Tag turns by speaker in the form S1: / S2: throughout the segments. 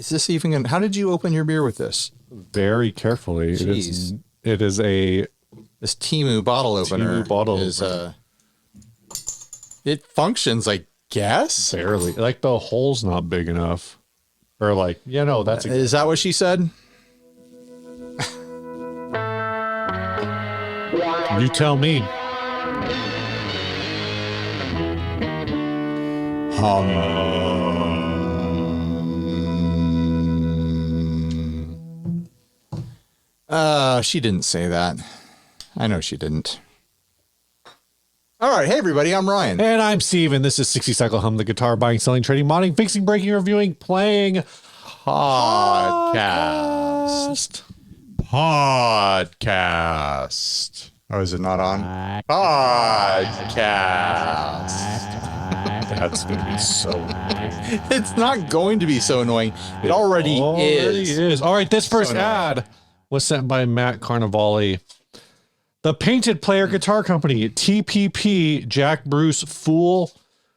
S1: Is this even gonna, how did you open your beer with this?
S2: Very carefully.
S1: Jeez.
S2: It is a
S1: this Temu bottle opener. It functions, I guess.
S2: Barely. Like the hole's not big enough. Or like, that's
S1: is that what she said?
S2: You tell me.
S1: She didn't say that. I know she didn't. All right. Hey, everybody. I'm Ryan.
S2: And I'm Steve, and this is 60 Cycle Hum, the guitar buying, selling, trading, modding, fixing, breaking, reviewing, playing
S1: podcast. Oh, is it not on? Podcast.
S2: That's going to be so annoying.
S1: It's not going to be so annoying. It already is.
S2: All right, this first ad was sent by Matt Carnevale. The Painted Player Guitar Company, TPP Jack Bruce Fool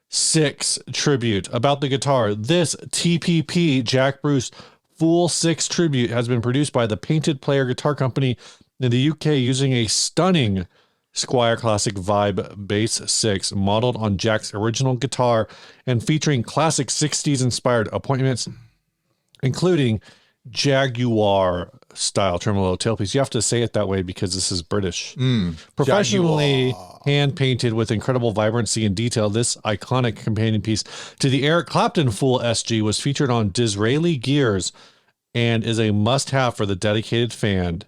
S2: 6 tribute. About the guitar, this TPP Jack Bruce Fool 6 tribute has been produced by the Painted Player Guitar Company in the UK using a stunning Squier Classic Vibe Bass 6 modeled on Jack's original guitar and featuring classic 60s inspired appointments, including Jaguar style tremolo tailpiece. You have to say it that way because this is British. Professionally hand painted with incredible vibrancy and detail, this iconic companion piece to the Eric Clapton Fool SG was featured on Disraeli Gears and is a must-have for the dedicated fan.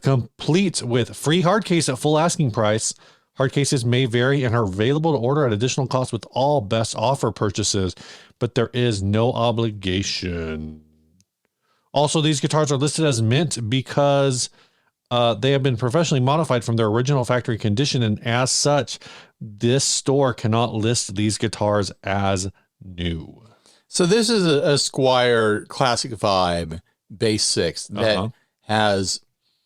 S2: Complete with free hard case at full asking price. Hard cases may vary and are available to order at additional cost with all best offer purchases, but there is no obligation. Also, these guitars are listed as mint because they have been professionally modified from their original factory condition, and as such, this store cannot list these guitars as new.
S1: So this is a Squier Classic Vibe Bass 6 that has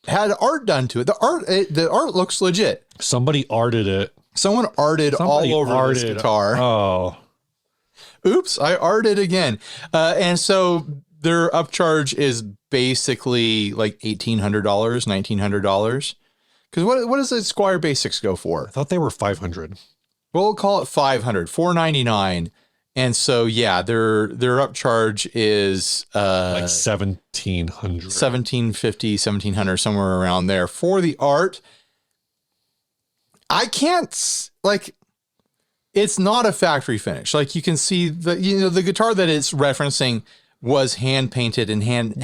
S1: had art done to it. The art looks legit.
S2: Somebody arted it.
S1: Someone arted all over this guitar.
S2: Oh.
S1: Oops, I arted again. And so their upcharge is basically like $1,800, $1,900. Because what does the Squier Basics go for?
S2: I thought they were $500.
S1: We'll call it $500, $499. And so, yeah, their upcharge is
S2: like $1,700,
S1: $1,750, $1,700, somewhere around there for the art. I can't, like, it's not a factory finish. Like, you can see the guitar that it's referencing was hand painted and hand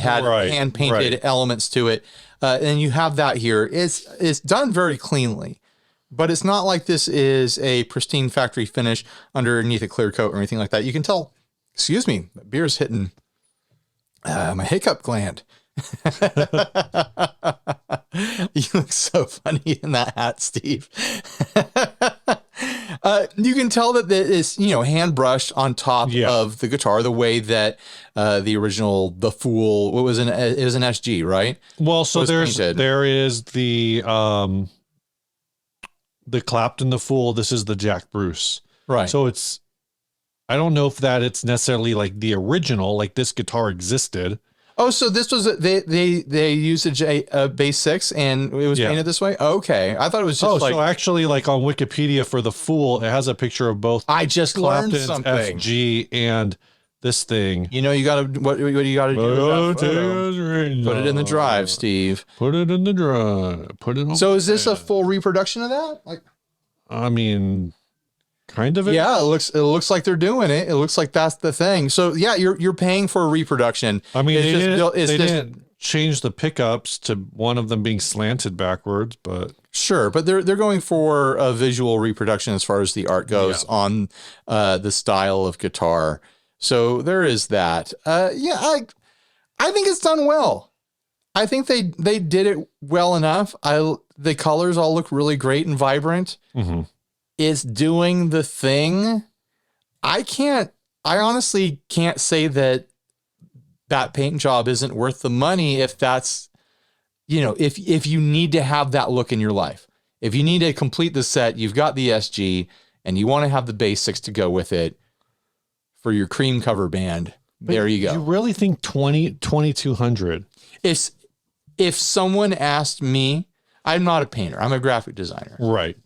S1: painted elements to it. And you have that here. It's done very cleanly. But it's not like this is a pristine factory finish underneath a clear coat or anything like that. You can tell, excuse me, that beer's hitting my hiccup gland. You look so funny in that hat, Steve. You can tell that it's, hand brushed on top of the guitar, the way that the original, the Fool, it was an SG, right?
S2: Well, so there is the Clapton, the Fool. This is the Jack Bruce.
S1: Right.
S2: So I don't know if it's necessarily like the original, like this guitar existed.
S1: Oh, so this was, they used a Bass 6 and it was painted this way? Okay. I thought it was just
S2: so actually like on Wikipedia for the Fool, it has a picture of both.
S1: I just
S2: Clapton's
S1: learned something.
S2: FG and this thing.
S1: You gotta, what you gotta do? Put it in the drive, Steve.
S2: Put it in the drive. Put it on.
S1: So is this a full reproduction of that? Like,
S2: I mean, kind of.
S1: Yeah, it looks like they're doing it. It looks like that's the thing. So yeah, you're paying for a reproduction.
S2: I mean, they didn't change the pickups to one of them being slanted backwards, but
S1: sure. But they're going for a visual reproduction as far as the art goes on the style of guitar. So there is that. I think it's done well. I think they did it well enough. The colors all look really great and vibrant.
S2: Mm-hmm.
S1: It's doing the thing. I honestly can't say that paint job isn't worth the money if that's, if you need to have that look in your life. If you need to complete the set, you've got the SG and you want to have the basics to go with it for your cream cover band. There you go.
S2: You really think 2200?
S1: If someone asked me, I'm not a painter, I'm a graphic designer.
S2: Right.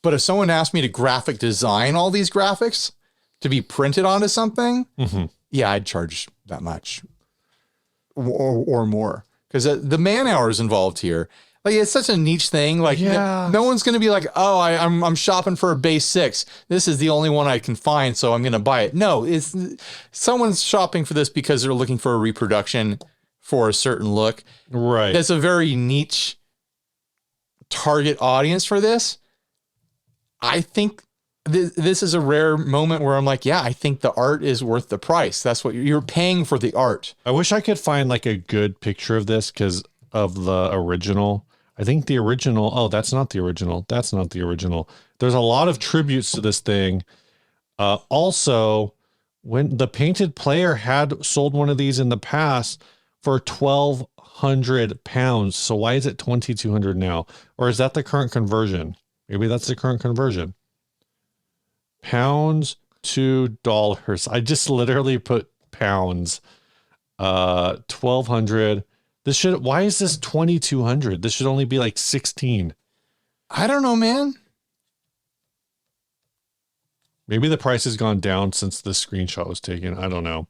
S1: But if someone asked me to graphic design all these graphics to be printed onto something, yeah, I'd charge that much or more. Because the man hours involved here, like it's such a niche thing. Like no one's going to be like, oh, I'm shopping for a base 6. This is the only one I can find, so I'm going to buy it. No, it's someone's shopping for this because they're looking for a reproduction for a certain look.
S2: Right.
S1: It's a very niche target audience for this. I think this is a rare moment where I'm like, yeah, I think the art is worth the price. That's what you're paying for, the art.
S2: I wish I could find like a good picture of this because of the original. I think the original, oh, that's not the original. That's not the original. There's a lot of tributes to this thing. Also, when the Painted Player had sold one of these in the past for £1,200. So why is it 2,200 now? Or is that the current conversion? Maybe that's the current conversion. Pounds to dollars. I just literally put pounds. 1,200. This should, why is this 2,200? This should only be like 16.
S1: I don't know, man.
S2: Maybe the price has gone down since this screenshot was taken. I don't know.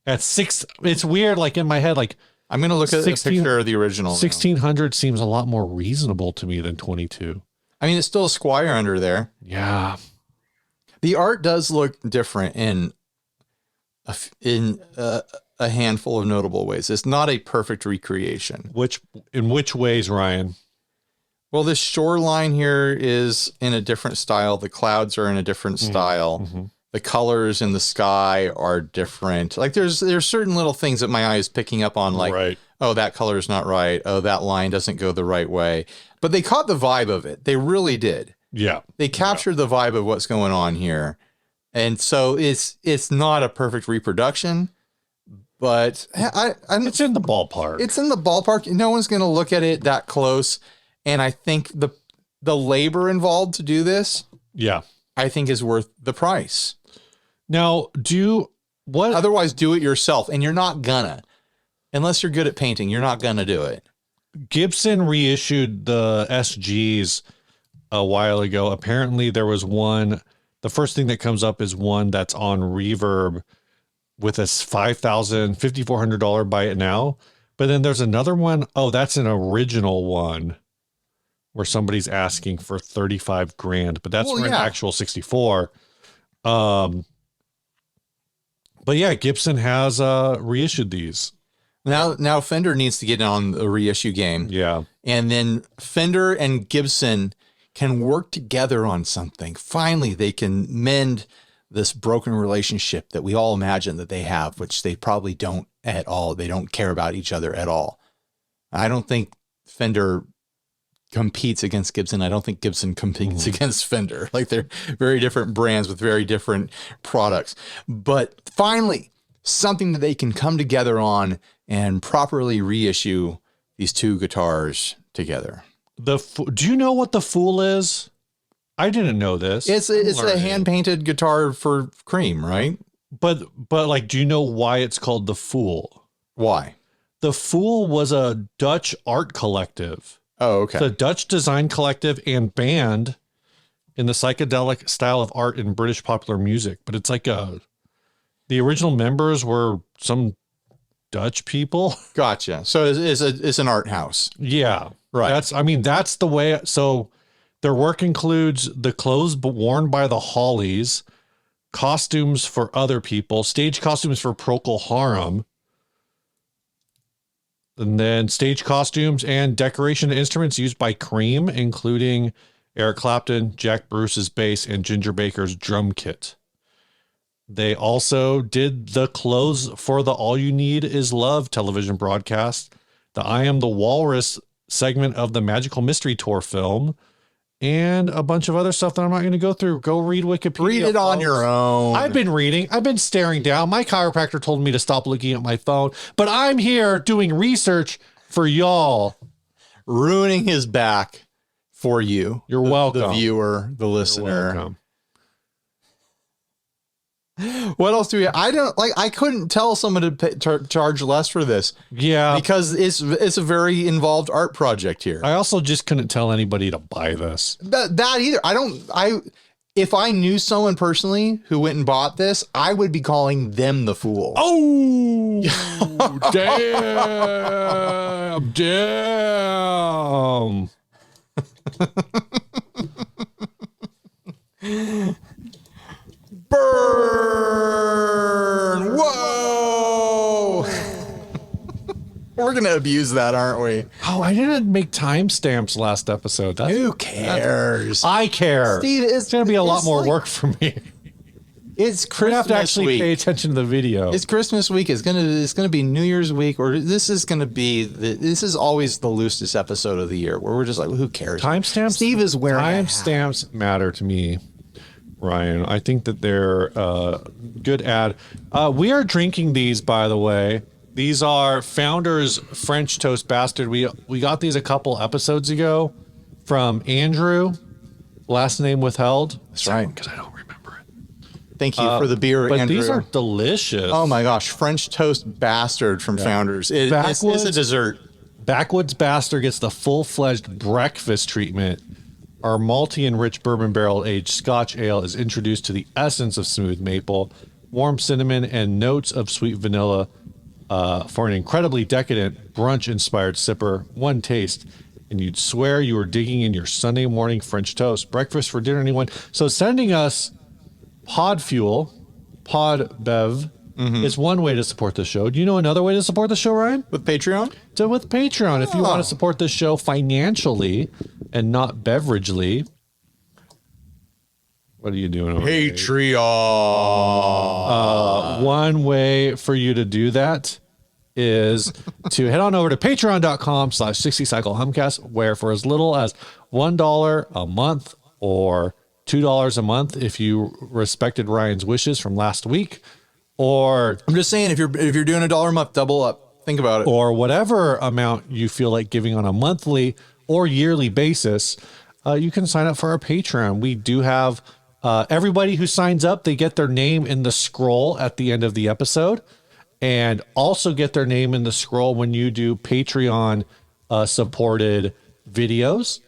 S2: At 6, it's weird. Like in my head, like
S1: I'm going to look at a picture of the original.
S2: 1,600 seems a lot more reasonable to me than 22.
S1: I mean, it's still a Squire under there.
S2: Yeah.
S1: The art does look different in a handful of notable ways. It's not a perfect recreation.
S2: In which ways, Ryan?
S1: Well, this shoreline here is in a different style. The clouds are in a different style. Mm-hmm. The colors in the sky are different. Like there's certain little things that my eye is picking up on, like, right. Oh, that color is not right. Oh, that line doesn't go the right way. But they caught the vibe of it. They really did.
S2: Yeah.
S1: They captured the vibe of what's going on here. And so it's not a perfect reproduction, but
S2: it's in the ballpark.
S1: It's in the ballpark. No one's going to look at it that close. And I think the labor involved to do this,
S2: yeah,
S1: I think is worth the price.
S2: Now,
S1: otherwise do it yourself, and you're not gonna. Unless you're good at painting, you're not gonna do it.
S2: Gibson reissued the SGs a while ago. Apparently there was one, the first thing that comes up is one that's on Reverb with a $5,400 buy it now. But then there's another one. Oh, that's an original one where somebody's asking for 35 grand, but that's for an actual 64. But yeah, Gibson has reissued these.
S1: Now Fender needs to get on the reissue game.
S2: Yeah.
S1: And then Fender and Gibson can work together on something. Finally, they can mend this broken relationship that we all imagine that they have, which they probably don't at all. They don't care about each other at all. I don't think Fender competes against Gibson. I don't think Gibson competes against Fender. Like they're very different brands with very different products. But finally, something that they can come together on and properly reissue these two guitars together.
S2: Do you know what the Fool is? I didn't know this.
S1: It's a hand-painted guitar for Cream, right?
S2: But like, do you know why it's called the Fool?
S1: Why?
S2: The Fool was a Dutch art collective.
S1: Oh, okay.
S2: It's a Dutch design collective and band in the psychedelic style of art in British popular music. But it's like the original members were some Dutch people.
S1: Gotcha. So it's an art house.
S2: Yeah.
S1: Right.
S2: That's the way. So their work includes the clothes worn by the Hollies, costumes for other people, stage costumes for Procol Harum, and then stage costumes and decoration instruments used by Cream, including Eric Clapton, Jack Bruce's bass, and Ginger Baker's drum kit. They also did the clothes for the All You Need Is Love television broadcast, the I Am the Walrus segment of the Magical Mystery Tour film, and a bunch of other stuff that I'm not going to go through. Go read Wikipedia.
S1: Read it on your own.
S2: I've been reading. I've been staring down. My chiropractor told me to stop looking at my phone, but I'm here doing research for y'all.
S1: Ruining his back for you.
S2: You're welcome.
S1: The viewer, the listener. What else do we? I don't like. I couldn't tell someone to charge less for this.
S2: Yeah,
S1: because it's a very involved art project here.
S2: I also just couldn't tell anybody to buy this.
S1: That either. If I knew someone personally who went and bought this, I would be calling them the fool.
S2: Oh, damn, damn.
S1: Burn! Whoa! We're gonna abuse that, aren't we?
S2: Oh, I didn't make timestamps last episode.
S1: Who cares?
S2: I care.
S1: Steve,
S2: it's gonna be a lot more work for me.
S1: It's
S2: We
S1: Christmas
S2: have to actually
S1: week.
S2: pay attention to the video.
S1: It's Christmas week. It's gonna be New Year's week, or this is always the loosest episode of the year where we're just like, who cares?
S2: Timestamps.
S1: Steve is wearing
S2: timestamps matter to me, Ryan. I think that they're good ad. We are drinking these, by the way. These are Founder's French Toast Bastard. We got these a couple episodes ago from Andrew, last name withheld.
S1: That's right,
S2: because I don't remember it.
S1: Thank you for the beer,
S2: but
S1: Andrew.
S2: these are delicious.
S1: Oh my gosh, French Toast Bastard from Founders. It's a dessert.
S2: Backwoods Bastard gets the full-fledged breakfast treatment. Our malty and rich bourbon barrel aged Scotch ale is introduced to the essence of smooth maple, warm cinnamon, and notes of sweet vanilla for an incredibly decadent brunch-inspired sipper. One taste, and you'd swear you were digging in your Sunday morning French toast. Breakfast for dinner, anyone? So sending us Pod Fuel, Pod Bev, is one way to support the show. Do you know another way to support the show, Ryan?
S1: With Patreon?
S2: So with Patreon, if you want to support this show financially and not beveragely. What are you doing over there?
S1: Patreon.
S2: One way for you to do that is to head on over to patreon.com/60cyclehumcast, where for as little as $1 a month or $2 a month, if you respected Ryan's wishes from last week, or
S1: I'm just saying, if you're doing $1 a month, double up. Think about it.
S2: or whatever amount you feel like giving on a monthly or yearly basis, you can sign up for our Patreon. We do have everybody who signs up, they get their name in the scroll at the end of the episode, and also get their name in the scroll when you do Patreon supported videos.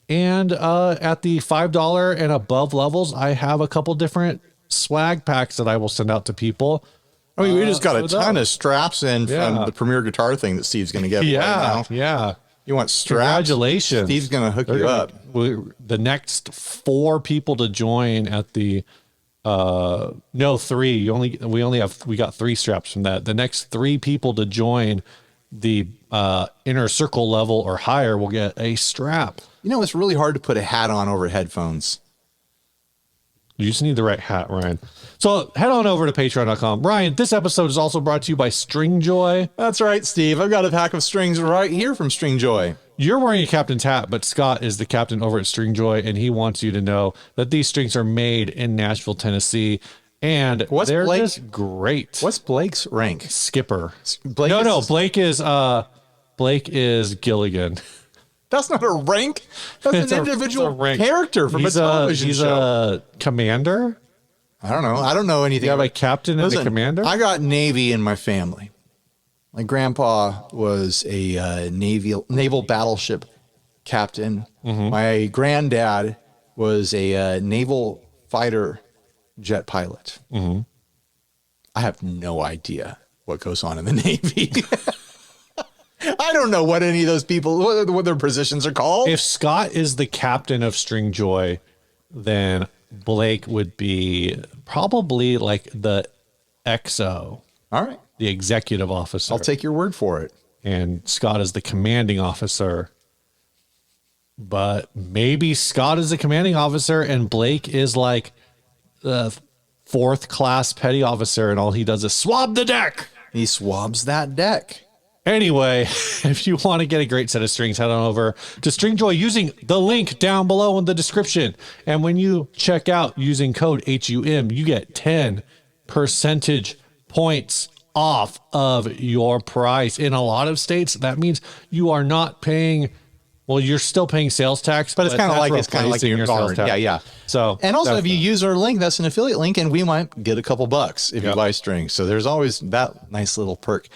S2: And at the $5 and above levels, I have a couple different swag packs that I will send out to people.
S1: I mean, we just got a ton of straps in
S2: Yeah.
S1: from the Premier Guitar thing that Steve's going to get.
S2: Yeah,
S1: right now.
S2: yeah.
S1: You want straps?
S2: Congratulations.
S1: Steve's going to hook you up.
S2: The next 4 people to join at the no, 3. We got 3 straps from that. The next 3 people to join the inner circle level or higher will get a strap.
S1: You know, it's really hard to put a hat on over headphones.
S2: You just need the right hat, Ryan. So head on over to patreon.com. Ryan, this episode is also brought to you by Stringjoy.
S1: That's right, Steve. I've got a pack of strings right here from Stringjoy.
S2: You're wearing a captain's hat, but Scott is the captain over at Stringjoy, and he wants you to know that these strings are made in Nashville, Tennessee, and they're just great.
S1: What's Blake's rank?
S2: Skipper?
S1: Blake
S2: Blake is Gilligan.
S1: That's not a rank. That's an individual character from a television
S2: he's
S1: show.
S2: a commander.
S1: I don't know. I don't know anything.
S2: You have a captain and a commander?
S1: I got Navy in my family. My grandpa was a naval battleship captain.
S2: Mm-hmm.
S1: My granddad was a naval fighter jet pilot.
S2: Mm-hmm.
S1: I have no idea what goes on in the Navy. I don't know what any of those people, what their positions are called.
S2: If Scott is the captain of Stringjoy, then Blake would be probably like the XO.
S1: All right.
S2: The executive officer.
S1: I'll take your word for it. And
S2: Scott is the commanding officer. But maybe Scott is the commanding officer and Blake is like the 4th class petty officer, and all he does is swab the deck.
S1: He swabs that deck.
S2: Anyway, if you want to get a great set of strings, head on over to Stringjoy using the link down below in the description. And when you check out using code HUM, you get 10 percentage points off of your price. In a lot of states, that means you are not paying Well, you're still paying sales tax,
S1: but it's kind of like
S2: replacing
S1: your
S2: sales
S1: guard.
S2: tax.
S1: Yeah, yeah.
S2: So,
S1: and also, if you use our link, that's an affiliate link, and we might get a couple bucks if you buy strings. So there's always that nice little perk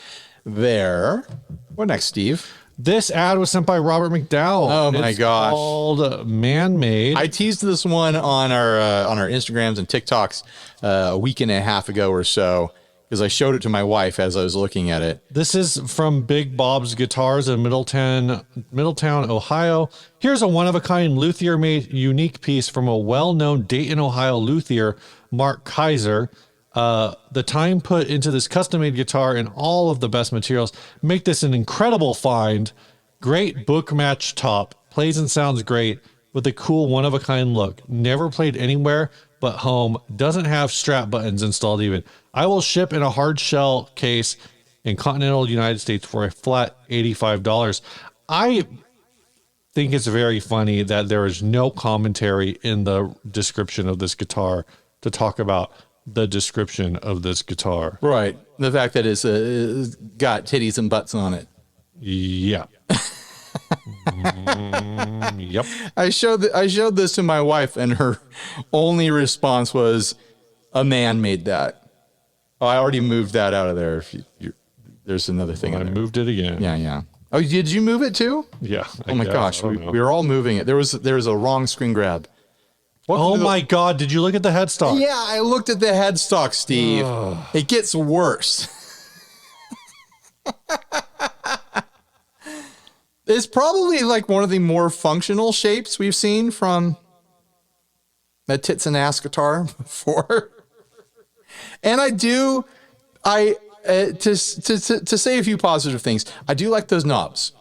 S1: there. What next, Steve?
S2: This ad was sent by Robert McDowell.
S1: Oh my gosh!
S2: Called Man-Made.
S1: I teased this one on our Instagrams and TikToks a week and a half ago or so, because I showed it to my wife as I was looking at it.
S2: This is from Big Bob's Guitars in Middletown, Ohio. Here's a one-of-a-kind luthier-made unique piece from a well-known Dayton, Ohio luthier, Mark Kaiser. The time put into this custom-made guitar and all of the best materials make this an incredible find. Great book match top. Plays and sounds great with a cool one-of-a-kind look. Never played anywhere but home. Doesn't have strap buttons installed even. I will ship in a hard shell case in continental United States for a flat $85. I think it's very funny that there is no commentary in the description of this guitar to talk about the description of this guitar.
S1: Right. The fact that it's got titties and butts on it.
S2: Yeah. Yep.
S1: I showed this to my wife, and her only response was, "A man made that." Oh, I already moved that out of there. There's another thing.
S2: I moved it again.
S1: Yeah, yeah. Oh, did you move it too?
S2: Yeah.
S1: Oh my gosh, we were all moving it. There was a wrong screen grab.
S2: Oh my God! Did you look at the headstock?
S1: Yeah, I looked at the headstock, Steve. It gets worse. It's probably like one of the more functional shapes we've seen from a tits and ass guitar before. And to say a few positive things, I do like those knobs.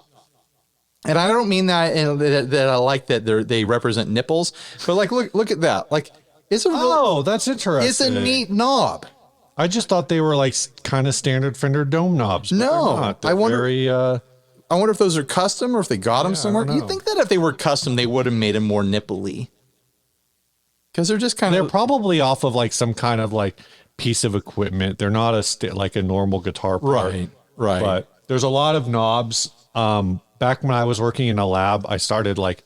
S1: And I don't mean that that I like that they represent nipples, but like look at that. Like it's a
S2: that's interesting.
S1: It's a neat knob.
S2: I just thought they were like kind of standard Fender dome knobs.
S1: No,
S2: I wonder.
S1: I wonder if those are custom or if they got them somewhere. You think that if they were custom, they would have made them more nipply? Because they're just kind of.
S2: They're probably off of like some kind of like piece of equipment. They're not like a normal guitar part.
S1: Right.
S2: But there's a lot of knobs. Back when I was working in a lab, I started like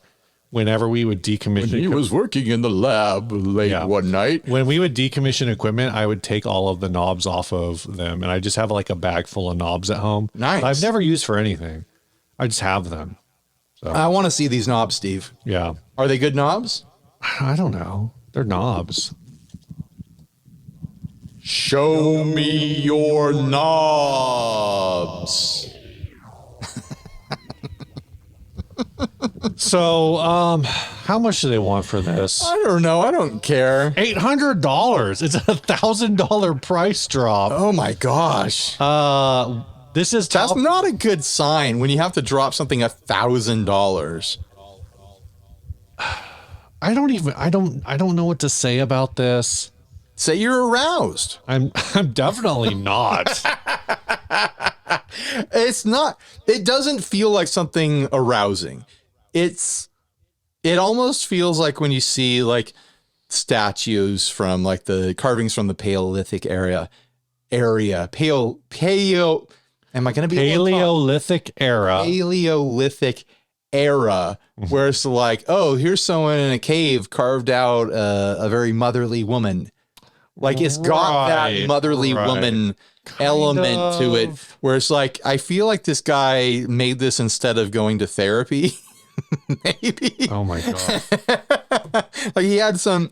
S2: whenever we would decommission.
S1: When he was working in the lab late one night.
S2: When we would decommission equipment, I would take all of the knobs off of them, and I just have like a bag full of knobs at home.
S1: Nice.
S2: I've never used for anything. I just have them. So.
S1: I want to see these knobs, Steve.
S2: Yeah.
S1: Are they good knobs?
S2: I don't know. They're knobs.
S1: Show me your knobs.
S2: So, how much do they want for this?
S1: I don't know. I don't care.
S2: $800. It's $1,000 price drop.
S1: Oh my gosh.
S2: This is
S1: That's not a good sign when you have to drop something $1,000.
S2: I don't know what to say about this.
S1: Say you're aroused.
S2: I'm definitely not.
S1: It doesn't feel like something arousing. It almost feels like when you see like statues from like the carvings from the Paleolithic era. Am I going to be
S2: Paleolithic era?
S1: Paleolithic era, where it's like, oh, here's someone in a cave carved out a very motherly woman. Like it's got that motherly woman element to it, where it's like, I feel like this guy made this instead of going to therapy. Maybe.
S2: Oh my God.
S1: Like he had some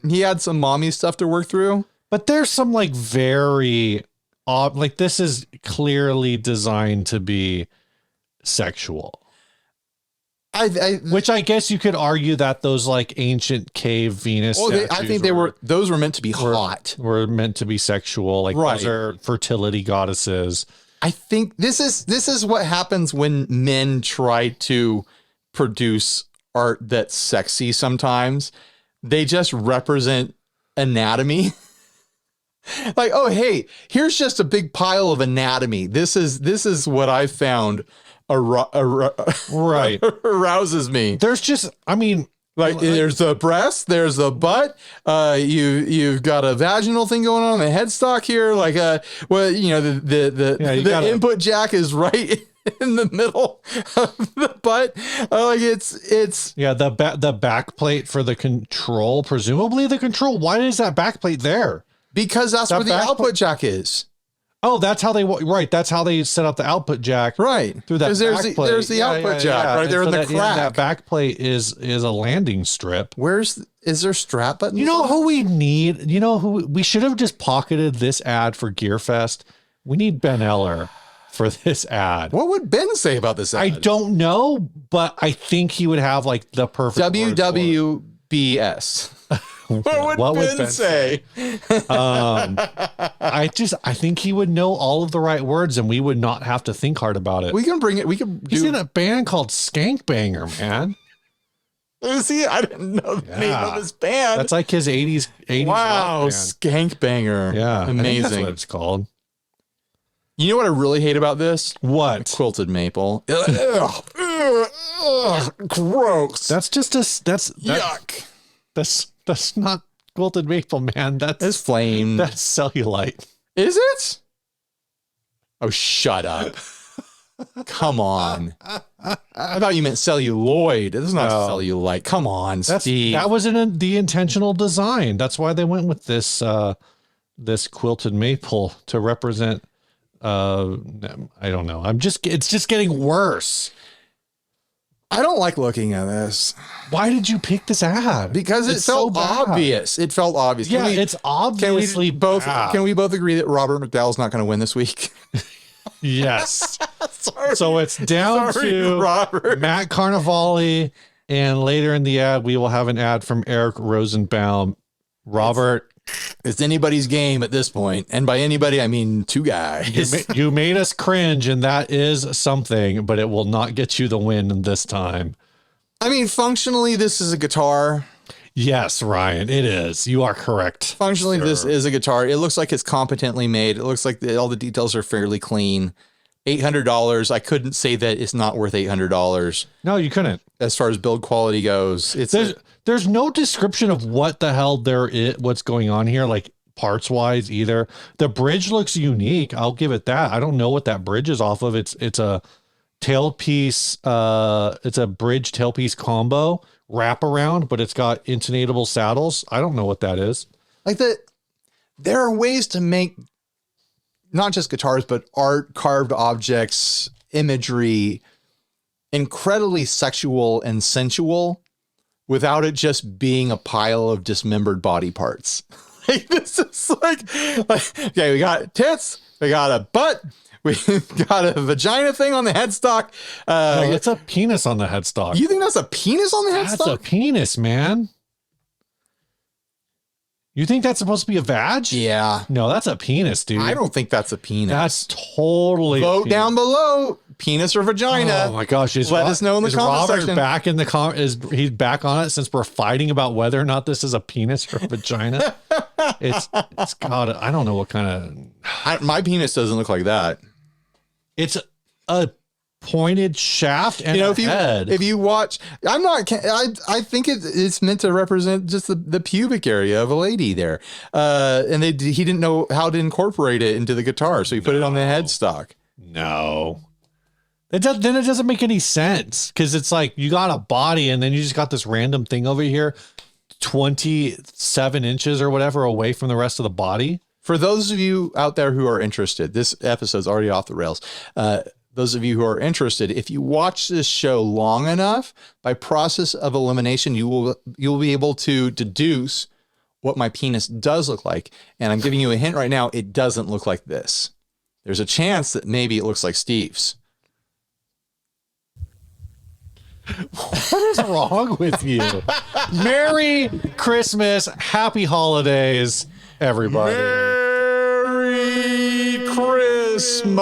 S1: mommy stuff to work through.
S2: But there's some like very odd, like this is clearly designed to be sexual. Which I guess you could argue that those like ancient cave Venus
S1: I think those were meant to be hot.
S2: Were meant to be sexual. Like those are fertility goddesses. I
S1: think this is what happens when men try to produce art that's sexy sometimes. They just represent anatomy. Like, oh, hey, here's just a big pile of anatomy. This is what I found arouses me.
S2: There's just, I mean,
S1: like there's the breast, there's the butt. You've got a vaginal thing going on the headstock here. Like, the input jack is right in the middle of the butt. Like it's
S2: Yeah, the back plate for the control, presumably the control. Why is that back plate there?
S1: because that's where the output jack is.
S2: Oh, that's how they That's how they set up the output jack.
S1: Right.
S2: Through that back plate.
S1: There's the output jack right there in the crack.
S2: That back plate is a landing strip.
S1: Is there strap buttons?
S2: You know who we need? You know who we should have just pocketed this ad for GearFest? We need Ben Eller for this ad.
S1: What would Ben say about this ad?
S2: I don't know, but I think he would have like the perfect
S1: WWBS. What would Ben say?
S2: I think he would know all of the right words and we would not have to think hard about it.
S1: We can bring it. We can
S2: He's in a band called Skank Banger, man.
S1: Is he? I didn't know the name of his band.
S2: That's like his 80s
S1: wow, Skank Banger.
S2: Yeah.
S1: Amazing.
S2: That's what it's called.
S1: You know what I really hate about this?
S2: What?
S1: Quilted maple. Ugh, gross.
S2: That's just
S1: yuck.
S2: That's not quilted maple, man.
S1: It's flame.
S2: That's cellulite.
S1: Is it? Oh, shut up. Come on. I thought you meant celluloid. This is not cellulite. Come on, Steve.
S2: That was the intentional design. That's why they went with this this quilted maple to represent I don't know. It's just getting worse.
S1: I don't like looking at this.
S2: Why did you pick this ad?
S1: Because it felt obvious. It felt obvious.
S2: Yeah, it's obviously
S1: Can we both agree that Robert McDowell's not going to win this week?
S2: Yes.
S1: Sorry.
S2: So it's down to
S1: Robert.
S2: Matt Carnevale, and later in the ad, we will have an ad from Eric Rosenbaum. Robert.
S1: It's anybody's game at this point. And by anybody, I mean two guys.
S2: You made us cringe, and that is something, but it will not get you the win this time.
S1: I mean, functionally, this is a guitar.
S2: Yes, Ryan, it is. You are correct.
S1: Functionally, this is a guitar. It looks like it's competently made. It looks like all the details are fairly clean. $800. I couldn't say that it's not worth $800.
S2: No, you couldn't.
S1: As far as build quality goes,
S2: there's no description of what the hell what's going on here, like parts wise either. The bridge looks unique. I'll give it that. I don't know what that bridge is off of. It's a tailpiece. It's a bridge tailpiece combo wraparound, but it's got intonatable saddles. I don't know what that is.
S1: Like there are ways to make not just guitars, but art, carved objects, imagery, incredibly sexual and sensual without it just being a pile of dismembered body parts. Like, this is like, okay, we got tits, we got a butt, we got a vagina thing on the headstock.
S2: It's a penis on the headstock.
S1: You think that's a penis on the headstock?
S2: That's a penis, man. You think that's supposed to be a vag?
S1: Yeah.
S2: No, that's a penis, dude.
S1: I don't think that's a penis.
S2: That's totally
S1: vote down below, penis or vagina.
S2: Oh my gosh!
S1: Let us know in the comment section.
S2: Back in the is he back on it since we're fighting about whether or not this is a penis or a vagina? it's got. I don't know what kind
S1: of. My penis doesn't look like that.
S2: It's a pointed shaft and head.
S1: If you watch, I think it's meant to represent just the pubic area of a lady there. And he didn't know how to incorporate it into the guitar, so he put it on the headstock.
S2: No. Then it doesn't make any sense, because it's like you got a body and then you just got this random thing over here 27 inches or whatever away from the rest of the body.
S1: For those of you out there who are interested, this episode's already off the rails. Those of you who are interested, if you watch this show long enough, by process of elimination, you'll be able to deduce what my penis does look like. And I'm giving you a hint right now. It doesn't look like this. There's a chance that maybe it looks like Steve's.
S2: What is wrong with you? Merry Christmas. Happy holidays, everybody.
S1: Merry Christmas.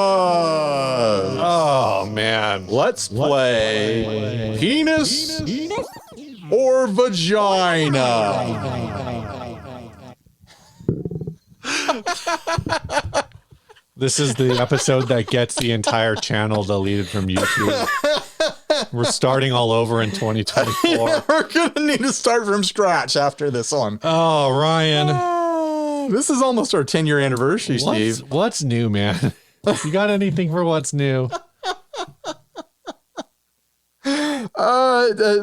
S2: Oh, man.
S1: Let's play penis or vagina.
S2: This is the episode that gets the entire channel deleted from YouTube. We're starting all over in 2024.
S1: We're going to need to start from scratch after this one.
S2: Oh, Ryan.
S1: This is almost our 10-year anniversary, Steve.
S2: What's new, man? You got anything for what's new?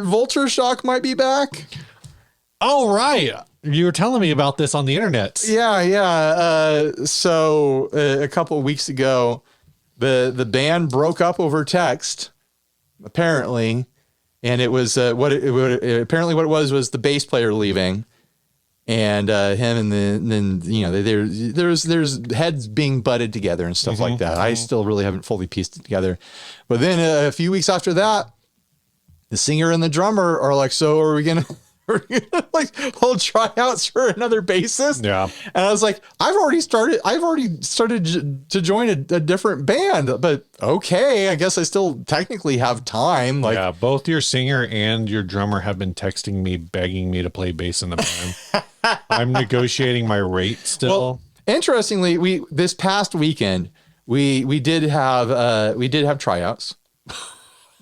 S1: Vulture Shock might be back.
S2: Oh, right. You were telling me about this on the internet.
S1: Yeah. So a couple of weeks ago, the band broke up over text, apparently, and it was apparently what it was the bass player leaving, and him, and then there's heads being butted together and stuff like that. I still really haven't fully pieced it together, but then a few weeks after that, the singer and the drummer are like, "So are we gonna?" We're gonna like hold tryouts for another bassist.
S2: Yeah.
S1: And I was like, I've already started to join a different band, but okay, I guess I still technically have time. Like,
S2: yeah, both your singer and your drummer have been texting me, begging me to play bass in the band. I'm negotiating my rate still.
S1: well, interestingly, this past weekend, we did have tryouts.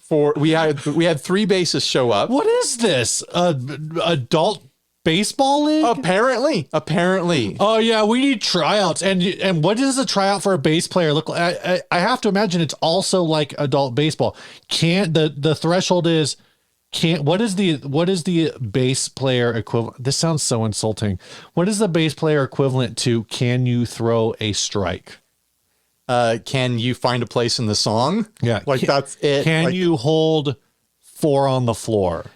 S1: We had 3 bassists show up.
S2: What is this? Adult baseball league?
S1: Apparently.
S2: Oh yeah, we need tryouts. And what does a tryout for a bass player look like? I have to imagine it's also like adult baseball. The threshold is what is the bass player equivalent? This sounds so insulting. What is the bass player equivalent to can you throw a strike?
S1: Can you find a place in the song?
S2: Yeah.
S1: Like that's it.
S2: Can you hold 4 on the floor?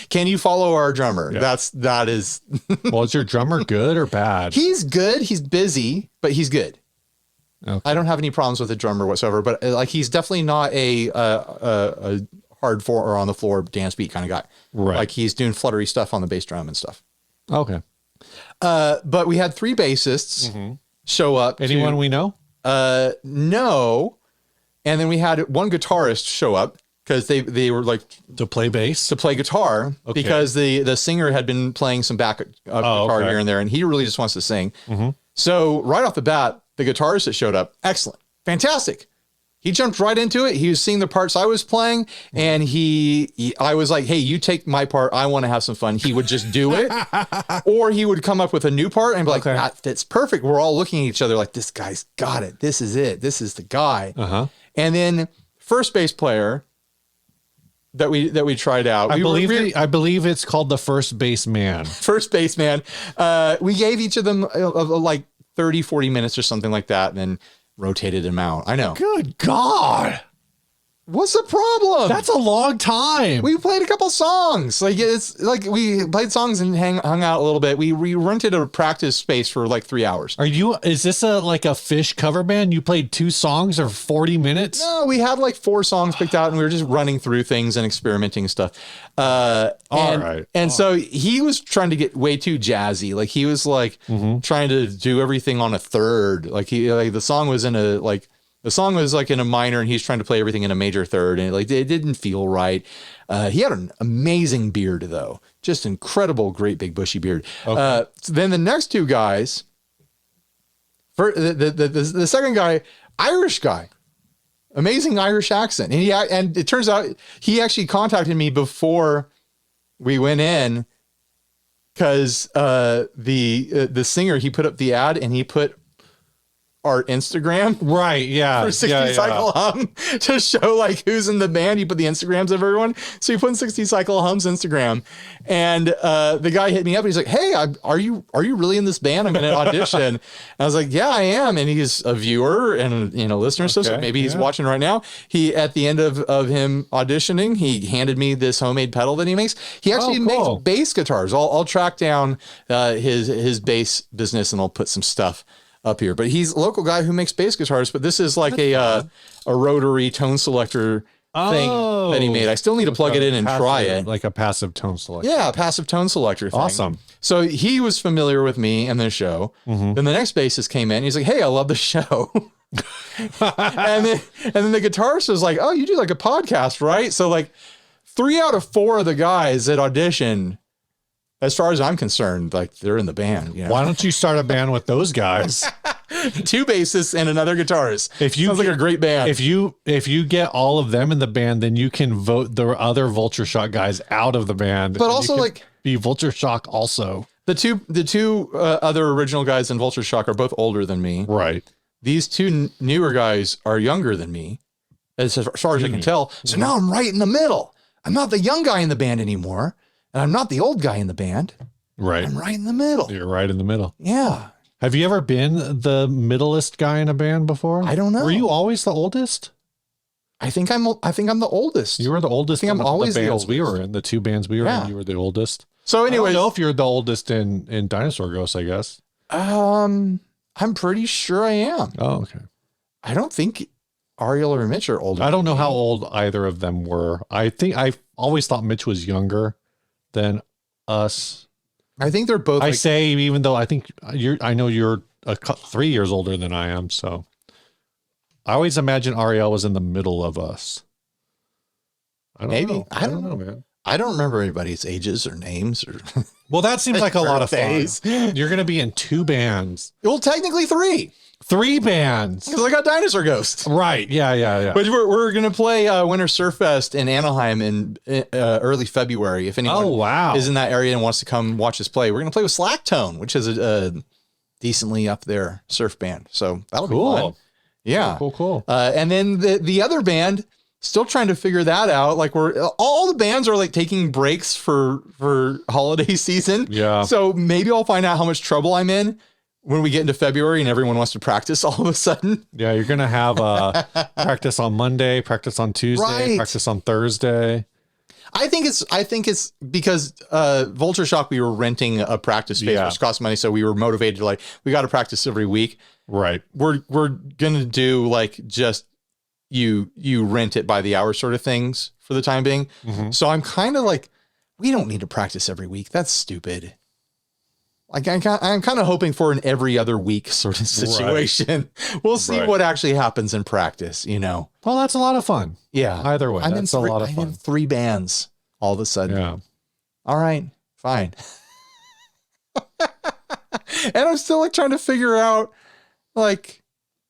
S1: Can you follow our drummer?
S2: Yeah.
S1: That is.
S2: Well, is your drummer good or bad?
S1: He's good. He's busy, but he's good.
S2: Okay.
S1: I don't have any problems with the drummer whatsoever, but like he's definitely not a hard 4 or on the floor dance beat kind of guy.
S2: Right.
S1: Like he's doing fluttery stuff on the bass drum and stuff.
S2: Okay.
S1: But we had 3 bassists show up.
S2: Anyone we know?
S1: No. And then we had 1 guitarist show up because they were like
S2: To play bass?
S1: to play guitar because the singer had been playing some back guitar here and there, and he really just wants to sing. So right off the bat, the guitarist that showed up, excellent, fantastic. He jumped right into it. He was seeing the parts I was playing, and I was like, hey, you take my part. I want to have some fun. He would just do it. Or he would come up with a new part and be like, that fits perfect. We're all looking at each other like, this guy's got it. This is it. This is the guy. And then first bass player that we tried out.
S2: I believe it's called the first base man.
S1: First base man. We gave each of them like 30, 40 minutes or something like that, and then rotated him out. I know.
S2: Good God.
S1: What's the problem?
S2: That's a long time.
S1: We played a couple songs. Like it's like we played songs and hung out a little bit. We rented a practice space for like 3 hours.
S2: Is this like a Fish cover band? You played 2 songs or 40 minutes?
S1: No, we had like 4 songs picked out and we were just running through things and experimenting and stuff. So he was trying to get way too jazzy. Like he was like trying to do everything on a third. Like the song was in a minor and he's trying to play everything in a major third, and it didn't feel right. He had an amazing beard though, just incredible, great big bushy beard. So then the next 2 guys, the second guy, Irish guy, amazing Irish accent, and it turns out he actually contacted me before we went in because the singer, he put up the ad and he put our Instagram for 60 Cycle Hum to show like who's in the band. You put the Instagrams of everyone, so you put in 60 Cycle Hum's Instagram, and the guy hit me up and he's like, hey, are you really in this band? I'm gonna audition. And I was like, yeah, I am. And he's a viewer and listener, so maybe he's watching right now. He, at the end of him auditioning, he handed me this homemade pedal that he makes. He actually makes bass guitars. I'll track down his bass business and I'll put some stuff up here, but he's a local guy who makes bass guitars. But this is like a rotary tone selector thing that he made. I still need to plug it in and try it.
S2: Like a passive tone selector.
S1: Yeah, a passive tone selector thing.
S2: Awesome.
S1: So he was familiar with me and the show. Then the next bassist came in. He's like, hey, I love the show. and then the guitarist was like, oh, you do like a podcast, right? So like 3 out of 4 of the guys that auditioned, as far as I'm concerned, like they're in the band.
S2: Why don't you start a band with those guys?
S1: 2 bassists and another guitarist. Sounds like a great band.
S2: If you get all of them in the band, then you can vote the other Vulture Shock guys out of the band.
S1: But also like
S2: be Vulture Shock also.
S1: The two other original guys in Vulture Shock are both older than me.
S2: Right.
S1: These 2 newer guys are younger than me. as far as I can tell. So now I'm right in the middle. I'm not the young guy in the band anymore, and I'm not the old guy in the band.
S2: Right.
S1: I'm right in the middle.
S2: You're right in the middle.
S1: Yeah.
S2: Have you ever been the middleest guy in a band before?
S1: I don't know.
S2: Were you always the oldest?
S1: I think I'm the oldest.
S2: You were the oldest.
S1: I think I'm always
S2: the
S1: the
S2: bands
S1: oldest.
S2: we were in, the 2 bands we were in. You were the oldest.
S1: So anyway,
S2: I don't know if you're the oldest in Dinosaur Ghosts, I guess.
S1: I'm pretty sure I am.
S2: Oh, okay.
S1: I don't think Ariel or Mitch are older.
S2: I don't know how old either of them were. I think I always thought Mitch was younger than us.
S1: I think they're both.
S2: I say, even though I think I know you're 3 years older than I am. So I always imagine Ariel was in the middle of us. I don't know, man.
S1: I don't remember anybody's ages or names or.
S2: Well, that seems like a lot of fun. You're going to be in 2 bands.
S1: Well, technically 3.
S2: 3 bands.
S1: Because I got Dinosaur Ghost.
S2: Right. Yeah.
S1: But we're going to play Winter Surf Fest in Anaheim in early February. If anyone is in that area and wants to come watch us play, we're going to play with Slacktone, which is a decently up there surf band. So that'll be fun. Yeah.
S2: Cool.
S1: And then the other band, still trying to figure that out. Like all the bands are like taking breaks for holiday season.
S2: Yeah.
S1: So maybe I'll find out how much trouble I'm in when we get into February and everyone wants to practice all of a sudden.
S2: Yeah, you're gonna have practice on Monday, practice on Tuesday, practice on Thursday.
S1: I think it's because Vulture Shock, we were renting a practice space, which cost money, so we were motivated to we got to practice every week.
S2: Right.
S1: We're gonna do just you rent it by the hour sort of things for the time being. Mm-hmm. So I'm kind of we don't need to practice every week. That's stupid. I'm kind of hoping for an every other week sort of situation. Right. We'll see what actually happens in practice, Well,
S2: that's a lot of fun.
S1: Yeah.
S2: Either way, that's a lot of fun.
S1: I'm in 3 bands all of a sudden.
S2: Yeah.
S1: All right, fine. And I'm still trying to figure out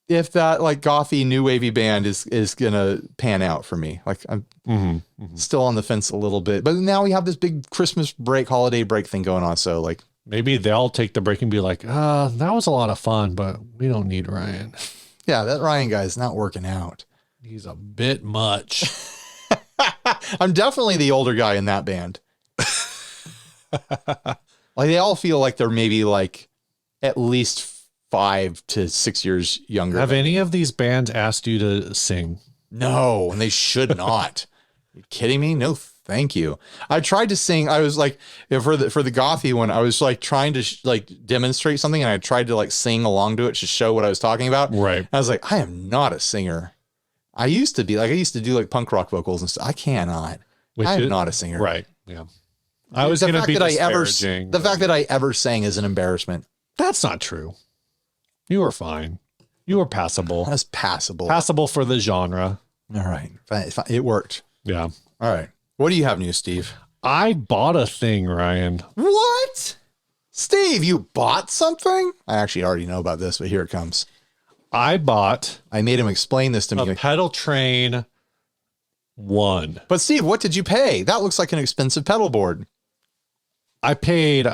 S1: if that gothy new wavy band is gonna pan out for me. I'm still on the fence a little bit, but now we have this big Christmas break, holiday break thing going on. So
S2: maybe they'll take the break and be like, that was a lot of fun, but we don't need Ryan.
S1: Yeah, that Ryan guy is not working out.
S2: He's a bit much.
S1: I'm definitely the older guy in that band. They all feel like they're maybe at least 5 to 6 years younger.
S2: Have any of these bands asked you to sing?
S1: No, and they should not. You kidding me? No, thank you. I tried to sing. I was for the gothy one, I was trying to demonstrate something, and I tried to sing along to it to show what I was talking about.
S2: Right.
S1: And I was I am not a singer. I used to be I used to do punk rock vocals and stuff. I cannot. I'm not a singer.
S2: Right. Yeah. I was going to be disparaging.
S1: The fact that I ever sang is an embarrassment.
S2: That's not true. You were fine. You were passable.
S1: That's passable.
S2: Passable for the genre.
S1: All right. It worked.
S2: Yeah.
S1: All right. What do you have new, Steve?
S2: I bought a thing, Ryan.
S1: What? Steve, you bought something? I actually already know about this, but here it comes.
S2: I
S1: made him explain this to me.
S2: A Pedaltrain 1.
S1: But Steve, what did you pay? That looks like an expensive pedal board.
S2: I paid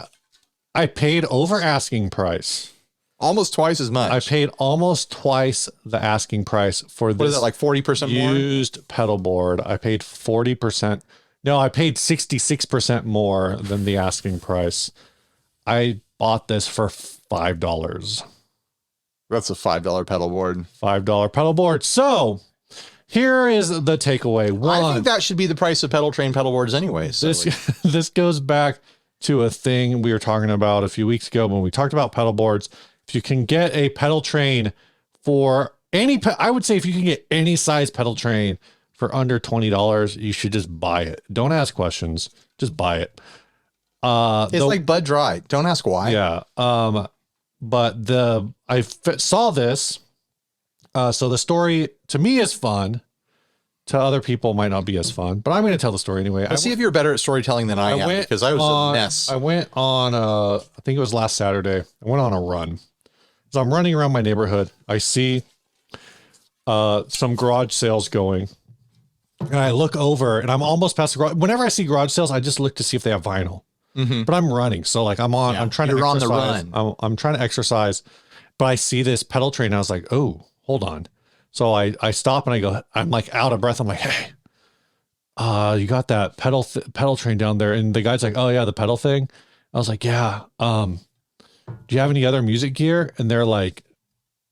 S2: over asking price.
S1: Almost twice as much.
S2: I paid almost twice the asking price for this.
S1: What is it, 40% more?
S2: Used pedal board. I paid 40%. No, I paid 66% more than the asking price. I bought this for $5.
S1: That's a $5 pedal board.
S2: $5 pedal board. So here is the takeaway. One,
S1: I think that should be the price of Pedaltrain pedal boards anyway. So
S2: this goes back to a thing we were talking about a few weeks ago when we talked about pedal boards. If you can get a Pedaltrain for I would say if you can get any size Pedaltrain for under $20, you should just buy it. Don't ask questions. Just buy it.
S1: It's like Bud Dry. Don't ask why.
S2: Yeah. But I saw this. So the story to me is fun. To other people might not be as fun, but I'm going to tell the story anyway.
S1: Let's see if you're better at storytelling than I am, because I was a mess.
S2: I went on, I think it was last Saturday. I went on a run. So I'm running around my neighborhood. I see some garage sales going. And I look over and I'm almost past the garage. Whenever I see garage sales, I just look to see if they have vinyl. Mm-hmm. But I'm running. So I'm trying to exercise.
S1: On the run.
S2: I'm trying to exercise, but I see this Pedaltrain and I was like, oh, hold on. So I stop and I go, I'm like out of breath. I'm like, hey, you got that pedal train down there? And the guy's like, oh yeah, the pedal thing. I was like, yeah. Do you have any other music gear? And they're like,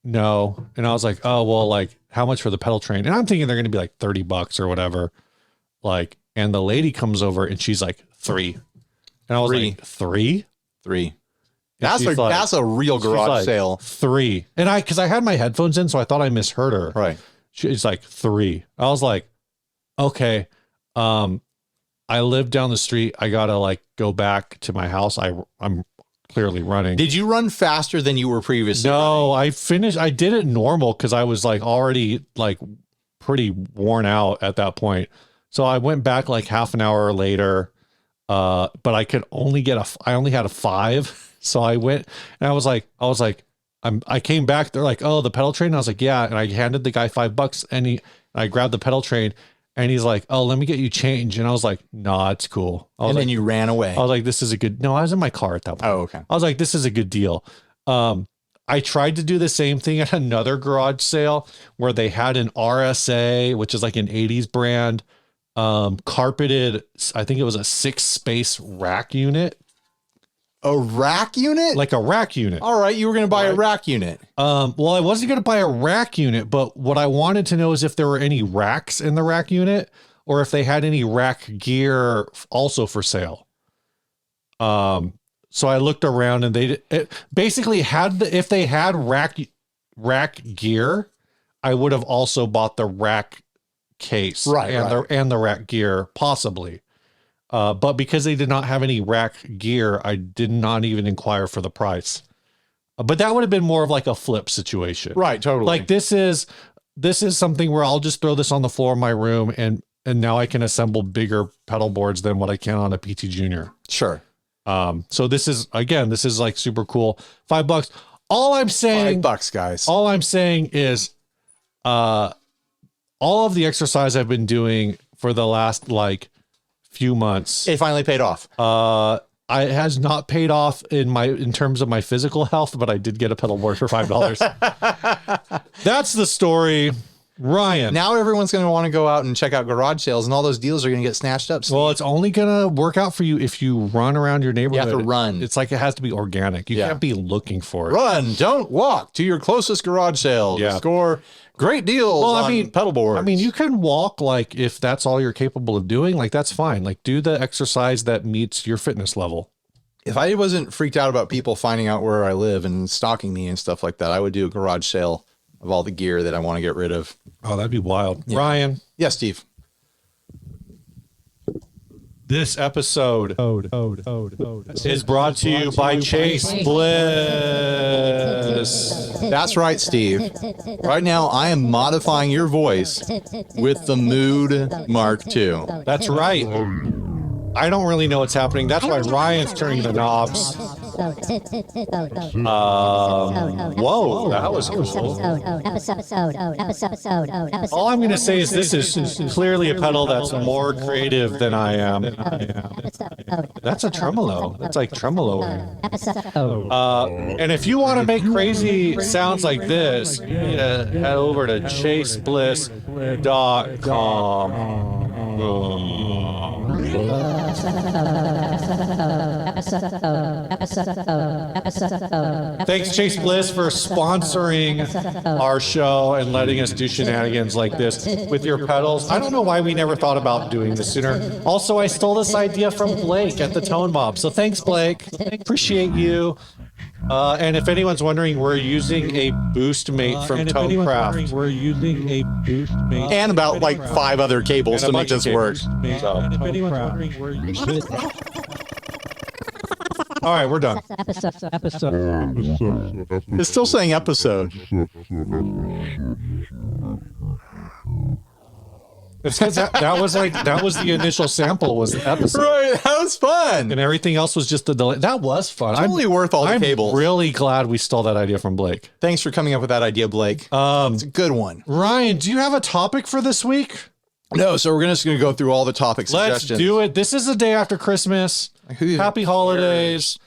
S2: no. And I was like, oh, well, like how much for the pedal train? And I'm thinking they're going to be like $30 or whatever. Like, and the lady comes over and she's like, $3. And I was like, $3?
S1: $3. That's a real garage sale.
S2: $3. And cause I had my headphones in, so I thought I misheard her.
S1: Right.
S2: She's like, $3. I was like, okay. I live down the street. I gotta like go back to my house. I'm clearly running.
S1: Did you run faster than you were previously?
S2: No, I did it normal because I was like already like pretty worn out at that point. So I went back like half an hour later. But I could only I only had a 5. So I went and I was like, I came back. They're like, oh, the pedal train. I was like, yeah. And I handed the guy $5 and I grabbed the pedal train and he's like, oh, let me get you change. And I was like, nah, it's cool.
S1: And then you ran away.
S2: I was like, this is no, I was in my car at that point.
S1: Oh, okay.
S2: I was like, this is a good deal. I tried to do the same thing at another garage sale where they had an RSA, which is like an 80s brand, carpeted. I think it was a 6-space rack unit.
S1: A rack unit?
S2: Like a rack unit.
S1: All right. You were going to buy a rack unit.
S2: Well, I wasn't going to buy a rack unit, but what I wanted to know is if there were any racks in the rack unit or if they had any rack gear also for sale. So I looked around and it basically if they had rack gear, I would have also bought the rack case and the rack gear possibly. But because they did not have any rack gear, I did not even inquire for the price. But that would have been more of like a flip situation.
S1: Right, totally.
S2: Like this is something where I'll just throw this on the floor of my room and now I can assemble bigger pedal boards than what I can on a PT Junior.
S1: Sure.
S2: So this is like super cool. $5. All I'm saying,
S1: $5, guys.
S2: All I'm saying is, all of the exercise I've been doing for the last like few months,
S1: it finally paid off.
S2: It has not paid off in terms of my physical health, but I did get a pedal board for $5. That's the story. Ryan.
S1: Now everyone's going to want to go out and check out garage sales and all those deals are going to get snatched up.
S2: Well, it's only going to work out for you if you run around your neighborhood.
S1: You have to run.
S2: It's like it has to be organic. You can't be looking for it.
S1: Run. Don't walk to your closest garage sale. Yeah. Score great deals on pedal boards.
S2: I mean, you can walk like if that's all you're capable of doing, like that's fine. Like do the exercise that meets your fitness level.
S1: If I wasn't freaked out about people finding out where I live and stalking me and stuff like that, I would do a garage sale of all the gear that I want to get rid of.
S2: Oh, that'd be wild. Yeah. Ryan.
S1: Yes, Steve.
S2: This episode is brought to you by Chase Bliss.
S1: That's right, Steve. Right now, I am modifying your voice with the Mood Mark II.
S2: That's right. I don't really know what's happening. That's why Ryan's turning the knobs. Whoa, that was cool. All I'm going to say is this is clearly a pedal that's more creative than I am. That's a tremolo. That's like tremolo. And if you want to make crazy sounds like this, you need to head over to chasebliss.com. Thanks, Chase Bliss, for sponsoring our show and letting us do shenanigans like this with your pedals. I don't know why we never thought about doing this sooner. Also, I stole this idea from Blake at the Tone Mob. So thanks, Blake. Appreciate you. And if anyone's wondering, we're using a boost mate from Tonecraft. We're using a boost mate.
S1: And about like 5 other cables to make this work.
S2: All right, we're done.
S1: It's still saying episode.
S2: It's because that was the initial sample was the episode.
S1: Right, that was fun.
S2: And everything else was just the delay. That was fun.
S1: Totally worth all the cables.
S2: I'm really glad we stole that idea from Blake.
S1: Thanks for coming up with that idea, Blake. It's a good one.
S2: Ryan, do you have a topic for this week?
S1: No, so we're just going to go through all the topic suggestions.
S2: Let's do it. This is the day after Christmas. Happy holidays.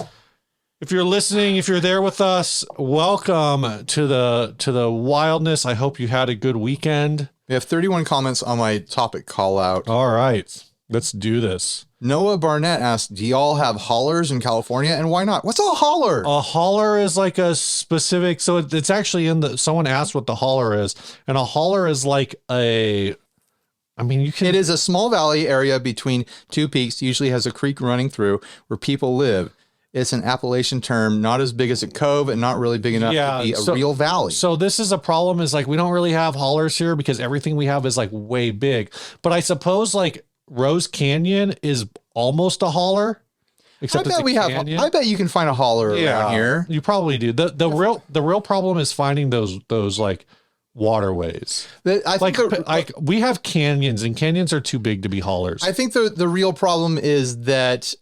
S2: If you're listening, if you're there with us, welcome to the wildness. I hope you had a good weekend.
S1: We have 31 comments on my topic call out.
S2: All right, let's do this.
S1: Noah Barnett asked, do y'all have hollers in California, and why not? What's a holler?
S2: A holler is like a specific, so it's actually in the, someone asked what the holler is, and a holler is like a, I mean, you can.
S1: It is a small valley area between two peaks, usually has a creek running through where people live. It's an Appalachian term, not as big as a cove and not really big enough to be a real valley.
S2: So this is a problem, is like, we don't really have hollers here because everything we have is like way big. But I suppose like Rose Canyon is almost a holler. Except
S1: I bet we have. I bet you can find a holler around here.
S2: You probably do. The real problem is finding those like waterways.
S1: I think
S2: like we have canyons, and canyons are too big to be hollers.
S1: I think the real problem is that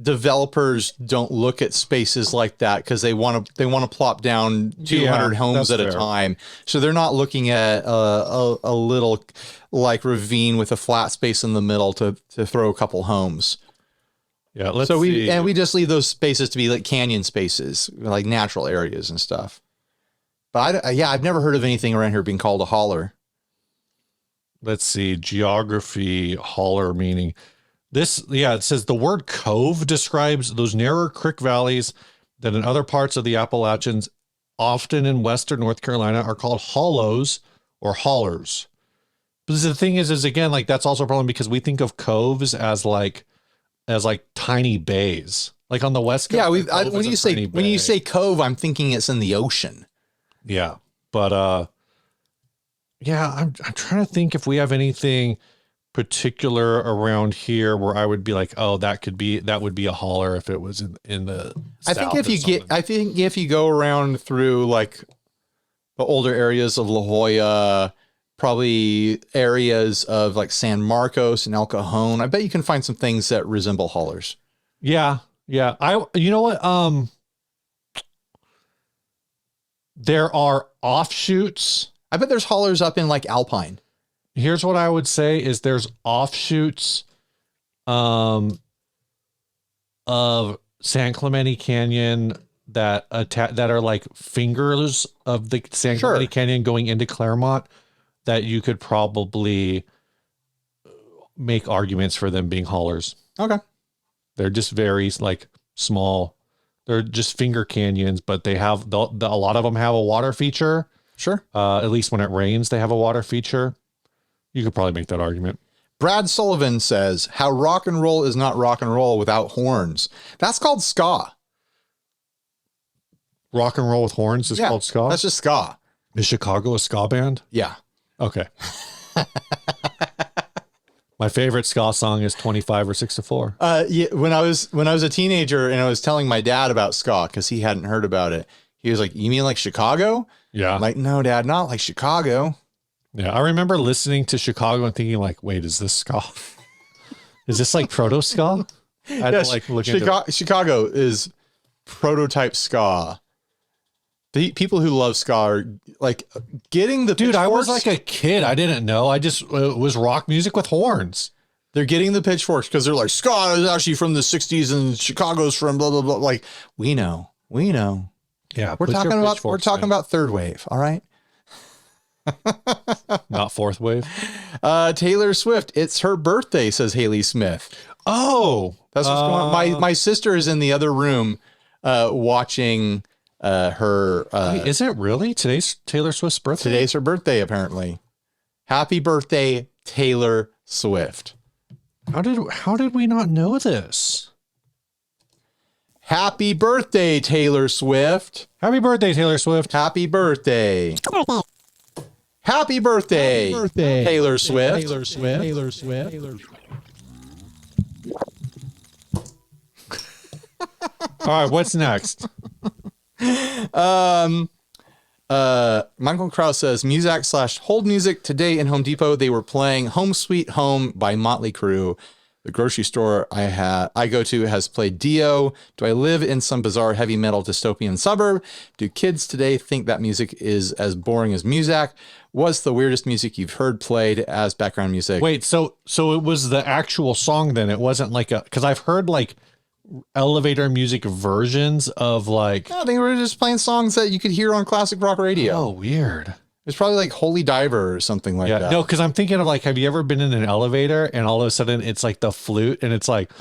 S1: developers don't look at spaces like that because they want to plop down 200 homes at a time. So they're not looking at a little like ravine with a flat space in the middle to throw a couple homes.
S2: Yeah.
S1: We just leave those spaces to be like canyon spaces, like natural areas and stuff. But I've never heard of anything around here being called a holler.
S2: Let's see. Geography, holler meaning. This, it says the word cove describes those narrower creek valleys that in other parts of the Appalachians, often in western North Carolina, are called hollows or hollers. But the thing is again, like that's also a problem because we think of coves as like tiny bays. Like on the West Coast.
S1: Yeah, when you say cove, I'm thinking it's in the ocean.
S2: Yeah. But I'm trying to think if we have anything particular around here where I would be like, oh, that would be a holler if it was in the
S1: I think if you go around through like the older areas of La Jolla, probably areas of like San Marcos and El Cajon, I bet you can find some things that resemble hollers.
S2: Yeah. You know what? There are offshoots.
S1: I bet there's hollers up in like Alpine.
S2: Here's what I would say is there's offshoots of San Clemente Canyon that are like fingers of the San Clemente Canyon going into Claremont that you could probably make arguments for them being hollers.
S1: Okay.
S2: They're just very like small. They're just finger canyons, but they have a lot of them have a water feature.
S1: Sure.
S2: At least when it rains, they have a water feature. You could probably make that argument.
S1: Brad Sullivan says, how rock and roll is not rock and roll without horns. That's called ska.
S2: Rock and roll with horns is called ska?
S1: That's just ska.
S2: Is Chicago a ska band?
S1: Yeah.
S2: Okay. My favorite ska song is 25 or 6 to 4.
S1: When I was a teenager and I was telling my dad about ska because he hadn't heard about it, he was like, you mean like Chicago?
S2: Yeah.
S1: I'm like, no, Dad, not like Chicago.
S2: Yeah, I remember listening to Chicago and thinking like, wait, is this ska? Is this like proto ska?
S1: Chicago is prototype ska. The people who love ska are like getting the
S2: dude. I was like a kid. I didn't know. I just it was rock music with horns.
S1: They're getting the pitchforks because they're like, ska is actually from the 60s and Chicago's from blah blah blah. Like we know.
S2: Yeah,
S1: we're talking about third wave. All right.
S2: Not fourth wave.
S1: Taylor Swift, it's her birthday, says Haley Smith.
S2: Oh,
S1: that's what's going on. My sister is in the other room watching her.
S2: Wait, is it really? Today's Taylor Swift's birthday?
S1: Today's her birthday, apparently. Happy birthday, Taylor Swift.
S2: How did we not know this?
S1: Happy birthday, Taylor Swift.
S2: Happy birthday, Taylor Swift.
S1: Happy birthday. Happy birthday, Taylor Swift.
S3: Taylor Swift.
S2: All right, what's next?
S1: Michael Krause says, Muzak / Hold Music. Today in Home Depot, they were playing Home Sweet Home by Motley Crue. The grocery store I go to has played Dio. Do I live in some bizarre heavy metal dystopian suburb? Do kids today think that music is as boring as Muzak? What's the weirdest music you've heard played as background music?
S2: Wait, so it was the actual song then? It wasn't like because I've heard like elevator music versions of like.
S1: No, they were just playing songs that you could hear on classic rock radio.
S2: Oh, weird.
S1: It's probably like Holy Diver or something like that.
S2: No, because I'm thinking of like, have you ever been in an elevator and all of a sudden it's like the flute and it's like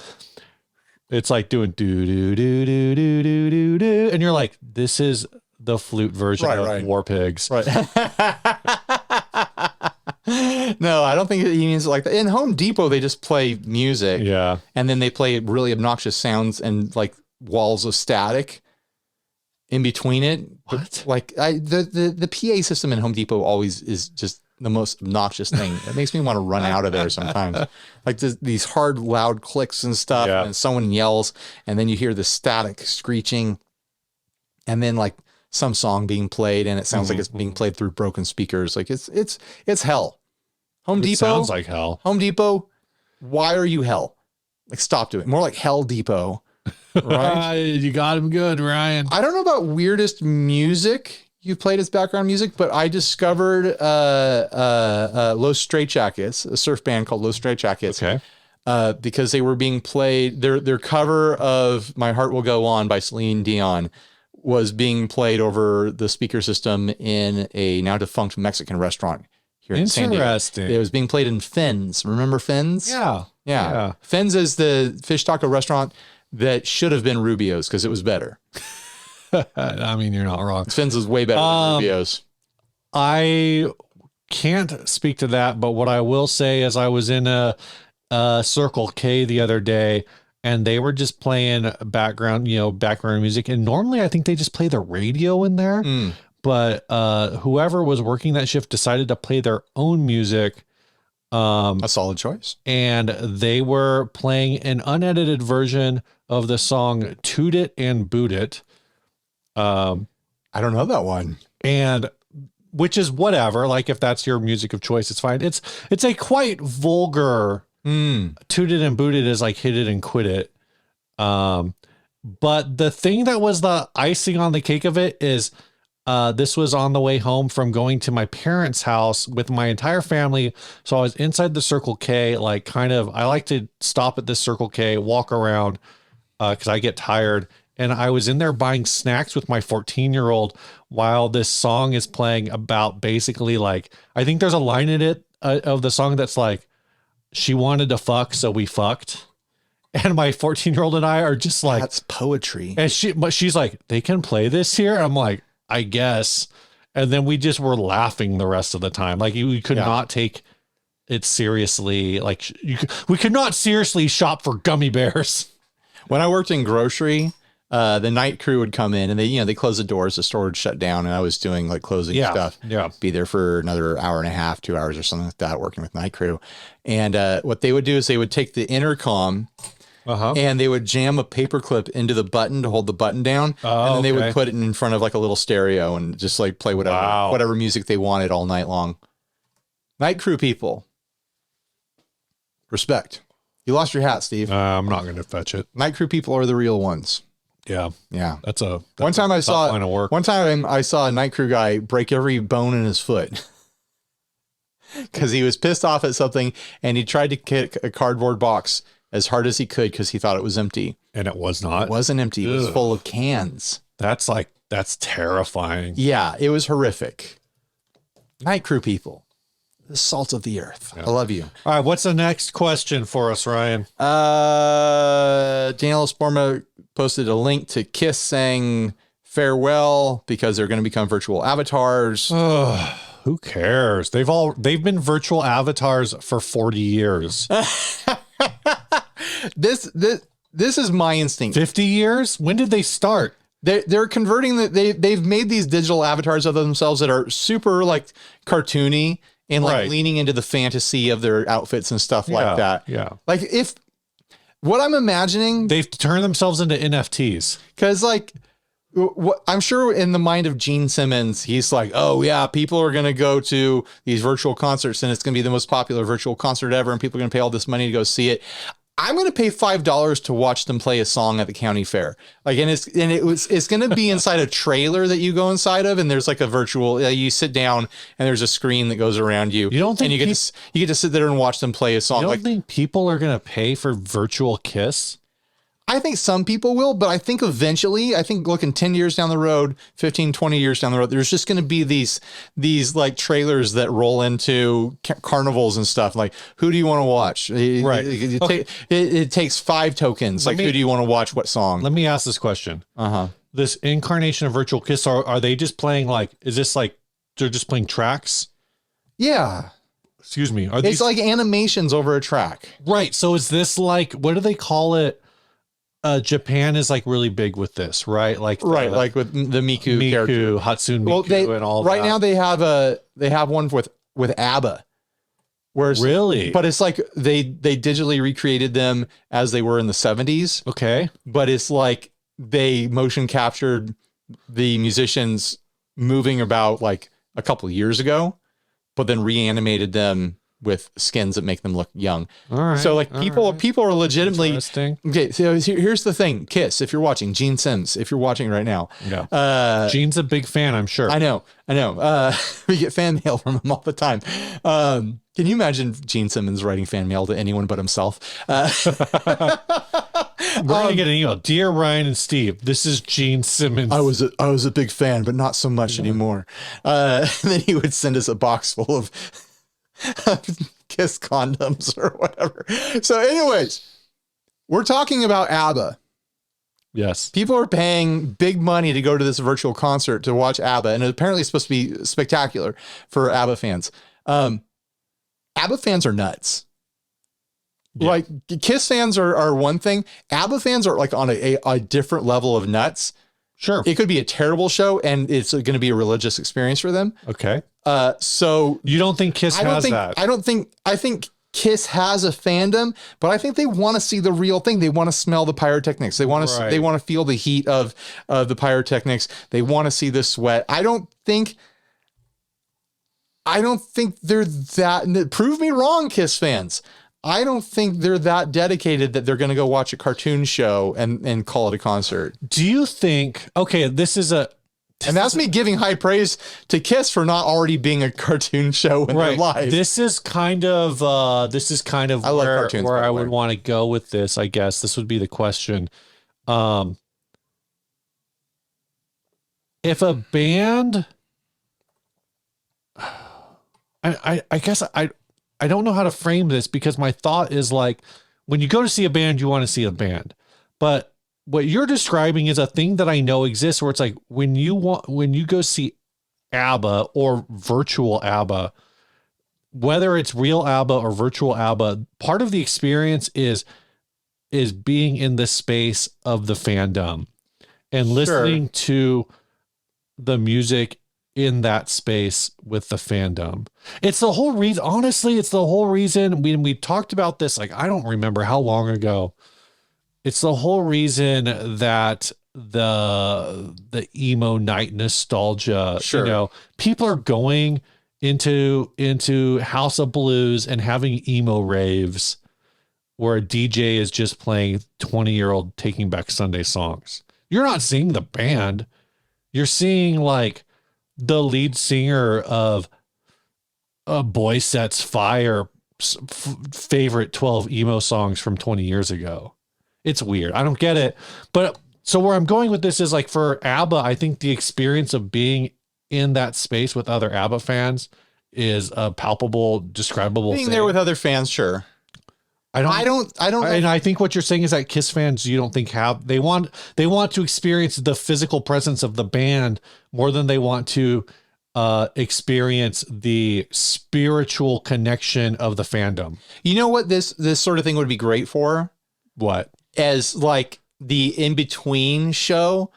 S2: doing do do do do do do do do, and you're like, this is the flute version of War Pigs.
S1: Right. No, I don't think he means it like that. In Home Depot, they just play music.
S2: Yeah.
S1: And then they play really obnoxious sounds and like walls of static in between it.
S2: What?
S1: Like the PA system in Home Depot always is just the most obnoxious thing. It makes me want to run out of there sometimes. Like these hard, loud clicks and stuff, and someone yells, and then you hear the static screeching, and then like some song being played, and it sounds like it's being played through broken speakers. Like it's hell. Home Depot
S2: sounds like hell.
S1: Home Depot, why are you hell? Like, stop doing it. More like Hell Depot, right?
S2: You got him good, Ryan.
S1: I don't know about weirdest music you've played as background music, but I discovered Los Straitjackets, a surf band called Los Straitjackets.
S2: Okay.
S1: Because they were being played, their cover of My Heart Will Go On by Celine Dion was being played over the speaker system in a now defunct Mexican restaurant here in San Diego.
S2: Interesting.
S1: It was being played in Finn's. Remember Finn's?
S2: Yeah.
S1: Finn's is the fish taco restaurant that should have been Rubio's because it was better.
S2: I mean, you're not wrong.
S1: Finn's was way better than Rubio's.
S2: I can't speak to that, but what I will say is I was in a Circle K the other day, and they were just playing background music. And normally I think they just play the radio in there. But whoever was working that shift decided to play their own music.
S1: A solid choice.
S2: And they were playing an unedited version of the song Toot It and Boot It.
S1: I don't know that one.
S2: And which is whatever. Like, if that's your music of choice, it's fine. It's a quite vulgar Toot It and Boot It is like Hit It and Quit It. But the thing that was the icing on the cake of it is this was on the way home from going to my parents' house with my entire family. So I was inside the Circle K, like I like to stop at this Circle K, walk around because I get tired. And I was in there buying snacks with my 14-year-old while this song is playing about basically like, I think there's a line in it of the song that's like, she wanted to fuck, so we fucked. And my 14-year-old and I are just like,
S1: that's poetry.
S2: And she's like, they can play this here? I'm like, I guess. And then we just were laughing the rest of the time. Like, we could not take it seriously. Like, we could not seriously shop for gummy bears.
S1: When I worked in grocery, the night crew would come in and they close the doors, the store would shut down, and I was doing like closing stuff.
S2: Yeah.
S1: Be there for another hour and a half, 2 hours or something like that, working with night crew. And what they would do is they would take the intercom and they would jam a paperclip into the button to hold the button down. And then they would put it in front of like a little stereo and just like play whatever music they wanted all night long. Night crew people. Respect. You lost your hat, Steve.
S2: I'm not going to fetch it.
S1: Night crew people are the real ones.
S2: Yeah.
S1: That's
S2: one
S1: time I saw
S2: line of work.
S1: One time I saw a night crew guy break every bone in his foot because he was pissed off at something and he tried to kick a cardboard box as hard as he could because he thought it was empty.
S2: And it was not.
S1: It wasn't empty. It was full of cans.
S2: That's terrifying.
S1: Yeah, it was horrific. Night crew people. The salt of the earth. Yeah. I love you.
S2: All right, what's the next question for us, Ryan?
S1: Daniel Sporma posted a link to Kiss saying farewell because they're going to become virtual avatars.
S2: Who cares? They've been virtual avatars for 40 years.
S1: This is my instinct.
S2: 50 years? When did they start?
S1: They're converting they've made these digital avatars of themselves that are super like cartoony and like leaning into the fantasy of their outfits and stuff like that.
S2: Yeah.
S1: Like if what I'm imagining,
S2: they've turned themselves into NFTs.
S1: Cause like what I'm sure in the mind of Gene Simmons, he's like, oh yeah, people are going to go to these virtual concerts and it's going to be the most popular virtual concert ever. And people are going to pay all this money to go see it. I'm going to pay $5 to watch them play a song at the county fair. Like, and it's going to be inside a trailer that you go inside of. And there's like a virtual, you sit down and there's a screen that goes around you.
S2: You don't think
S1: you get to sit there and watch them play a song.
S2: You don't think people are going to pay for virtual Kiss?
S1: I think some people will, but I think eventually, looking 10 years down the road, 15, 20 years down the road, there's just going to be these like trailers that roll into carnivals and stuff. Like, who do you want to watch?
S2: Right.
S1: It takes 5 tokens. Like, who do you want to watch? What song?
S2: Let me ask this question. This incarnation of Virtual Kiss, are they just playing like, is this like, they're just playing tracks?
S1: Yeah.
S2: Excuse me. Are
S1: it's
S2: these
S1: like animations over a track.
S2: Right. So is this like, what do they call it? Japan is like really big with this, right? Like
S1: like with the Miku character,
S2: Hatsune Miku, and all.
S1: Right now they have one with ABBA. Whereas,
S2: really?
S1: But it's like they digitally recreated them as they were in the 70s.
S2: Okay.
S1: But it's like they motion captured the musicians moving about like a couple of years ago, but then reanimated them with skins that make them look young.
S2: All right.
S1: So like people are legitimately
S2: okay.
S1: So here's the thing, Kiss. If you're watching, Gene Sims, if you're watching right now,
S2: Gene's a big fan, I'm sure.
S1: I know. We get fan mail from him all the time. Can you imagine Gene Simmons writing fan mail to anyone but himself?
S2: We're gonna get an email. Dear Ryan and Steve, this is Gene Simmons.
S1: I was a big fan, but not so much anymore. And then he would send us a box full of Kiss condoms or whatever. So anyways, we're talking about ABBA.
S2: Yes.
S1: People are paying big money to go to this virtual concert to watch ABBA, and apparently it's supposed to be spectacular for ABBA fans. ABBA fans are nuts. Yeah. Like Kiss fans are one thing. ABBA fans are like on a different level of nuts.
S2: Sure.
S1: It could be a terrible show and it's going to be a religious experience for them.
S2: Okay.
S1: So
S2: you don't think Kiss has that?
S1: I think Kiss has a fandom, but I think they want to see the real thing. They want to smell the pyrotechnics. They want to feel the heat of the pyrotechnics. They want to see the sweat. I don't think they're that. Prove me wrong, Kiss fans. I don't think they're that dedicated that they're going to go watch a cartoon show and call it a concert.
S2: Do you think, okay, and
S1: that's me giving high praise to Kiss for not already being a cartoon show in their life.
S2: This is kind of where I would want to go with this. I guess this would be the question. If a band, I guess I don't know how to frame this, because my thought is like, when you go to see a band, you want to see a band. But what you're describing is a thing that I know exists, where it's like when you go see ABBA or virtual ABBA, whether it's real ABBA or virtual ABBA, part of the experience is being in the space of the fandom and listening to the music in that space with the fandom. It's the whole reason, honestly, it's the whole reason when we talked about this, like, I don't remember how long ago. It's the whole reason that the emo night nostalgia, people are going into House of Blues and having emo raves where a DJ is just playing 20-year-old Taking Back Sunday songs. You're not seeing the band. You're seeing like the lead singer of Boy Sets Fire favorite 12 emo songs from 20 years ago. It's weird. I don't get it. But so where I'm going with this is like for ABBA, I think the experience of being in that space with other ABBA fans is a palpable, describable
S1: being
S2: thing.
S1: there with other fans. Sure. I don't.
S2: And I think what you're saying is that Kiss fans, you don't think they want to experience the physical presence of the band more than they want to experience the spiritual connection of the fandom.
S1: You know what this sort of thing would be great for?
S2: What?
S1: As like the in-between show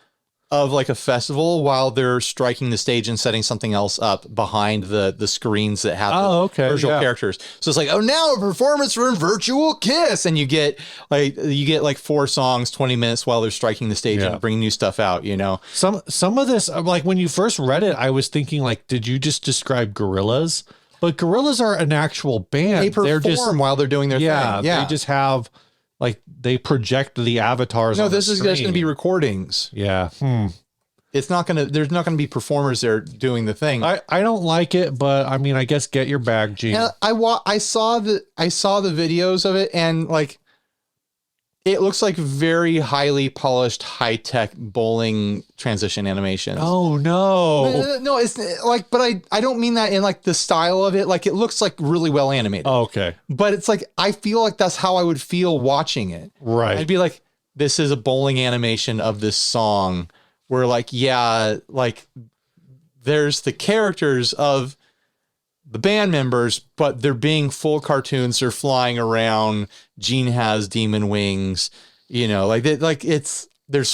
S1: of like a festival while they're striking the stage and setting something else up behind the screens that have virtual characters. So it's like, oh, now a performance from Virtual Kiss. And you get like 4 songs, 20 minutes while they're striking the stage and bringing new stuff out, you know?
S2: Some of this, like when you first read it, I was thinking like, did you just describe Gorillaz? But Gorillaz are an actual band.
S1: They perform while they're doing their thing. Yeah.
S2: They just have, like, they project the avatars.
S1: No, this is just going to be recordings.
S2: Yeah.
S1: It's not going to, there's not going to be performers there doing the thing.
S2: I don't like it, but I mean, I guess get your bag, Gene.
S1: I saw the videos of it, and like, It looks like very highly polished, high-tech bowling transition animations.
S2: Oh no.
S1: No, it's like, but I don't mean that in like the style of it. Like it looks like really well animated.
S2: Oh, okay.
S1: But it's like, I feel like that's how I would feel watching it.
S2: Right.
S1: I'd be like, this is a bowling animation of this song where like, yeah, like there's the characters of the band members, but they're being full cartoons. They're flying around. Gene has demon wings, you know, like it's a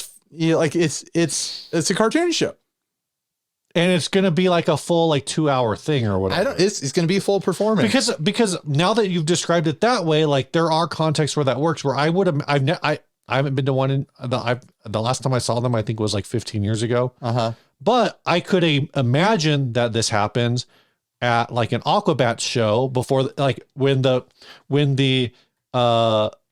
S1: cartoon show.
S2: And it's going to be like a full like 2-hour thing or whatever.
S1: It's going to be a full performance
S2: because now that you've described it that way, like there are contexts where that works, where I would have, I haven't been to one in the last time I saw them, I think was like 15 years ago. But I could imagine that this happens at like an Aquabats show before, like when the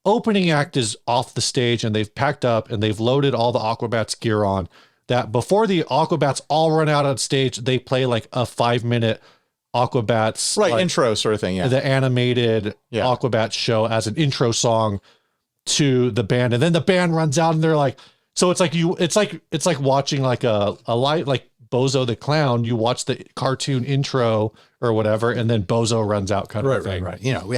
S2: opening act is off the stage and they've packed up and they've loaded all the Aquabats gear on, that before the Aquabats all run out on stage, they play like a 5-minute Aquabats like,
S1: intro sort of thing. Yeah.
S2: The animated Aquabats show as an intro song to the band. And then the band runs out and they're like, so it's like watching like a light, like Bozo the Clown. You watch the cartoon intro or whatever, and then Bozo runs out kind of thing.
S1: Right. You know,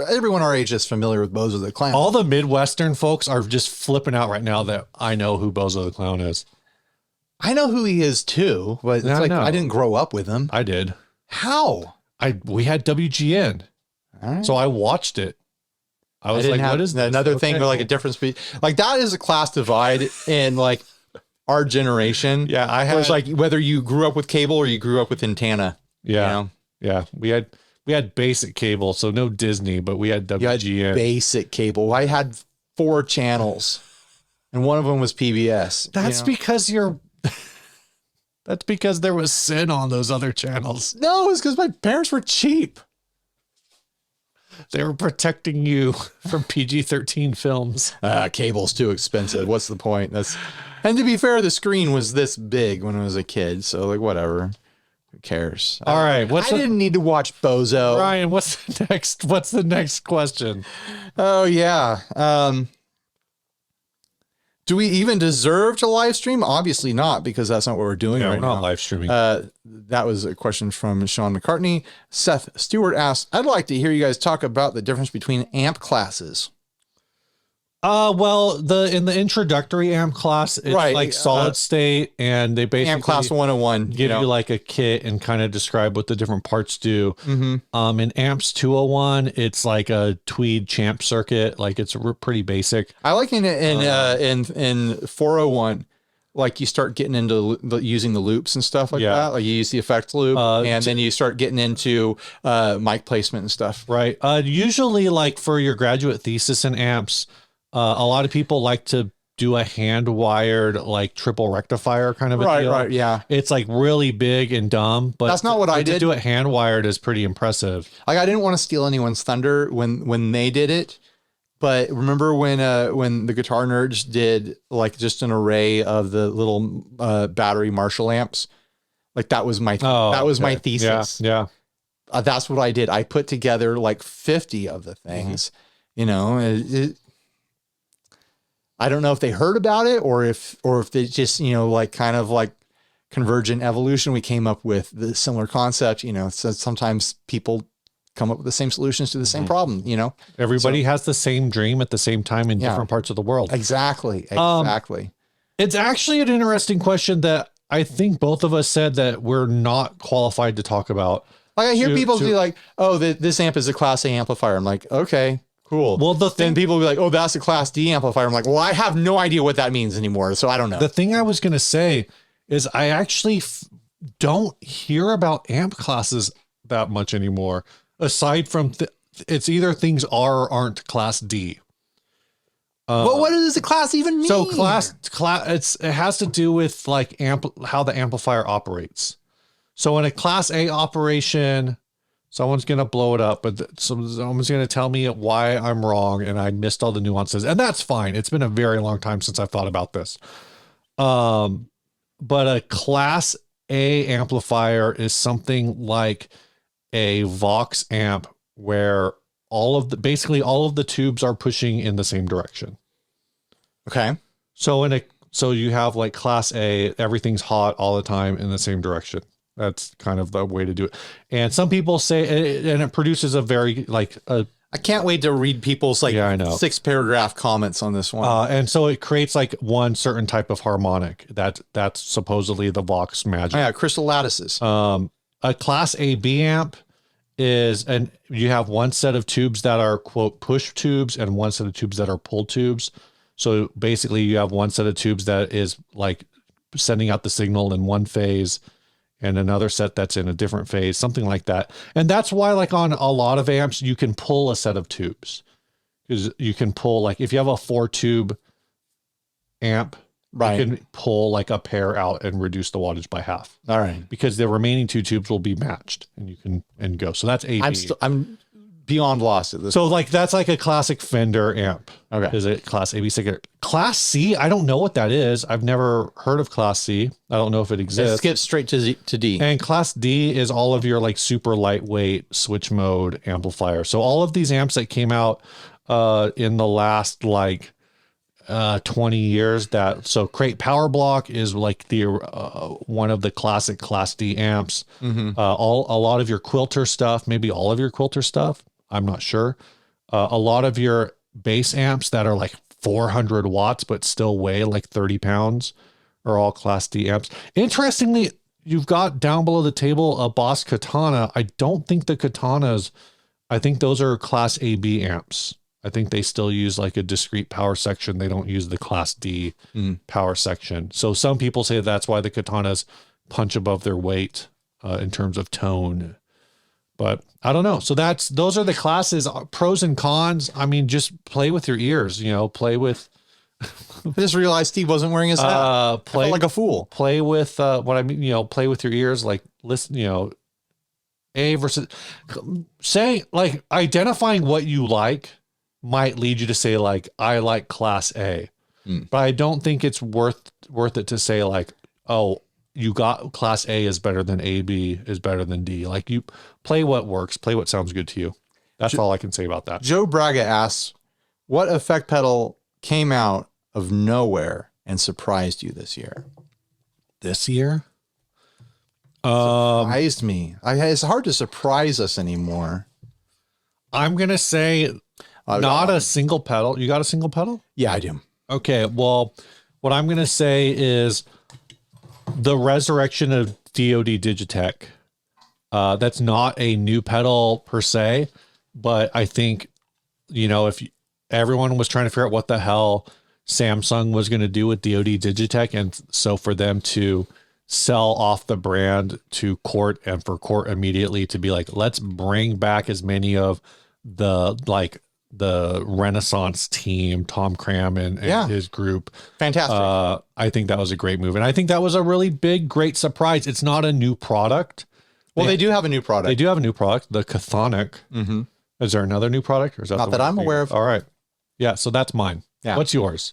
S1: everyone our age is familiar with Bozo the Clown.
S2: All the Midwestern folks are just flipping out right now that I know who Bozo the Clown is.
S1: I know who he is too, but it's like I didn't grow up with him.
S2: I did.
S1: How?
S2: We had WGN, so I watched it. I was like, what is this?
S1: Another thing where like a difference like that is a class divide in like our generation.
S2: Yeah, I had
S1: like whether you grew up with cable or you grew up with antenna.
S2: Yeah,
S1: you know?
S2: Yeah. We had basic cable, so no Disney, but we had WGN.
S1: You had basic cable. I had 4 channels, and one of them was PBS.
S2: That's because That's because there was sin on those other channels.
S1: No, it's because my parents were cheap.
S2: They were protecting you from PG-13 films.
S1: Cable's too expensive. What's the point? And to be fair, the screen was this big when I was a kid, so like whatever. Who cares?
S2: All right,
S1: I didn't need to watch Bozo.
S2: Ryan, what's the next question?
S1: Oh yeah. Do we even deserve to live stream? Obviously not, because that's not what we're doing right now.
S2: We're not live streaming.
S1: That was a question from Sean McCartney. Seth Stewart asked, I'd like to hear you guys talk about the difference between amp classes.
S2: Well, in the introductory amp class, it's like solid state, and they basically
S1: amp class 101
S2: give you like a kit and kind of describe what the different parts do. In amps 201, it's like a tweed champ circuit, like it's pretty basic.
S1: I like in 401, like you start getting into using the loops and stuff like that. Like you use the effect loop, and then you start getting into mic placement and stuff.
S2: Right. Usually, like for your graduate thesis in amps. A lot of people like to do a hand-wired, like triple rectifier kind of a deal.
S1: Right, yeah.
S2: It's like really big and dumb, but
S1: that's not what I did.
S2: To do it hand-wired is pretty impressive.
S1: Like I didn't want to steal anyone's thunder when they did it, but remember when the Guitar Nerds did like just an array of the little battery Marshall amps? Like that was my my thesis.
S2: Yeah.
S1: That's what I did. I put together like 50 of the things. You know, I don't know if they heard about it or if they just, you know, like kind of like convergent evolution. We came up with the similar concept, you know, so sometimes people come up with the same solutions to the same problem, you know,
S2: everybody has the same dream at the same time in different parts of the world.
S1: Exactly.
S2: It's actually an interesting question that I think both of us said that we're not qualified to talk about.
S1: Like I hear people be like, oh, this amp is a Class A amplifier. I'm like, okay. Cool. Well, then people will be like, oh, that's a Class D amplifier. I'm like, well, I have no idea what that means anymore. So I don't know.
S2: The thing I was going to say is I actually don't hear about amp classes that much anymore. Aside from it's either things are or aren't Class D.
S1: But what does a class even mean?
S2: So class it has to do with like how the amplifier operates. So in a Class A operation, someone's going to blow it up, but someone's going to tell me why I'm wrong and I missed all the nuances. And that's fine. It's been a very long time since I've thought about this. But a Class A amplifier is something like a Vox amp where basically all of the tubes are pushing in the same direction.
S1: Okay.
S2: So you have like class A, everything's hot all the time in the same direction. That's kind of the way to do it. And some people say, and it produces a very
S1: I can't wait to read people's like
S2: I know.
S1: 6-paragraph comments on this one.
S2: And so it creates like one certain type of harmonic that's supposedly the Vox magic.
S1: Yeah, crystal lattices.
S2: A class A B amp is, and you have one set of tubes that are quote push tubes and one set of tubes that are pull tubes. So basically you have one set of tubes that is like sending out the signal in one phase and another set that's in a different phase, something like that. And that's why like on a lot of amps, you can pull a set of tubes, because you can pull, like if you have a 4-tube amp,
S1: right,
S2: you can pull like a pair out and reduce the wattage by half.
S1: All right.
S2: Because the remaining 2 tubes will be matched and you can go. So that's AB.
S1: I'm beyond lost at this.
S2: So like that's like a classic Fender amp.
S1: Okay.
S2: Is it class AB? Class C? I don't know what that is. I've never heard of class C. I don't know if it exists.
S1: Let's skip straight to D.
S2: And class D is all of your like super lightweight switch mode amplifier. So all of these amps that came out in the last like 20 years, so Crate Power Block is like the one of the classic class D amps.
S1: Mm-hmm.
S2: A lot of your Quilter stuff, maybe all of your Quilter stuff, I'm not sure. A lot of your bass amps that are like 400 watts but still weigh like 30 pounds are all class D amps. Interestingly, you've got down below the table a Boss Katana. I don't think the Katanas, I think those are class AB amps. I think they still use like a discrete power section. They don't use the class D power section. So some people say that's why the Katanas punch above their weight in terms of tone. But I don't know. So those are the classes, pros and cons. I mean, just play with your ears, play with.
S1: I just realized Steve wasn't wearing his hat. I felt like a fool.
S2: Play with what I mean, play with your ears, like listen, A versus say, like identifying what you like might lead you to say like, I like class A, but I don't think it's worth it to say like, oh, you got class A is better than AB is better than D. Like you play what works, play what sounds good to you. That's all I can say about that.
S1: Joe Braga asks, what effect pedal came out of nowhere and surprised you this year?
S2: This year?
S1: Surprised me. It's hard to surprise us anymore.
S2: I'm going to say not a single pedal. You got a single pedal?
S1: Yeah, I do.
S2: Okay. Well, what I'm going to say is the resurrection of DoD Digitech. That's not a new pedal per se, but I think, if everyone was trying to figure out what the hell Samsung was going to do with DoD Digitech, and so for them to sell off the brand to Court and for Court immediately to be like, let's bring back as many of the Renaissance team, Tom Cram and his group.
S1: Fantastic.
S2: I think that was a great move. And I think that was a really big, great surprise. It's not a new product.
S1: Well, they do have a new product.
S2: They do have a new product, the Chthonic.
S1: Mm-hmm.
S2: Is there another new product? Or is that
S1: not that I'm aware of?
S2: All right. Yeah. So that's mine.
S1: Yeah.
S2: What's yours?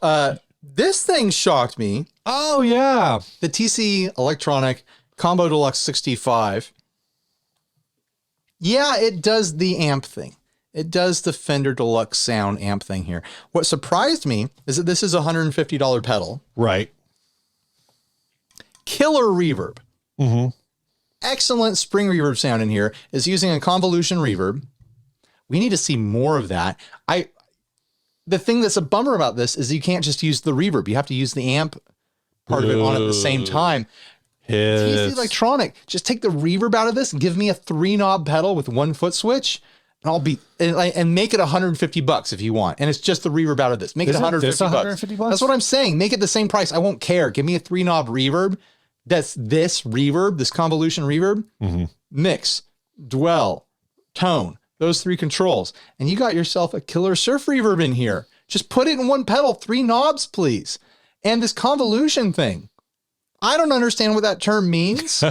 S1: This thing shocked me.
S2: Oh yeah.
S1: The TC Electronic Combo Deluxe 65. Yeah, it does the amp thing. It does the Fender Deluxe sound amp thing here. What surprised me is that this is a $150 pedal.
S2: Right.
S1: Killer reverb.
S2: Mm-hmm.
S1: Excellent spring reverb sound in here. Is using a convolution reverb. We need to see more of that. The thing that's a bummer about this is you can't just use the reverb. You have to use the amp part of it on at the same time. TC Electronic, just take the reverb out of this and give me a 3-knob pedal with 1-foot switch. And I'll be and make it $150 if you want. And it's just the reverb out of this. Make it $150. That's what I'm saying. Make it the same price. I won't care. Give me a 3-knob reverb. That's this reverb, this convolution reverb.
S2: Mm-hmm.
S1: Mix, dwell, tone, those 3 controls. And you got yourself a killer surf reverb in here. Just put it in one pedal, 3 knobs, please. And this convolution thing. I don't understand what that term means.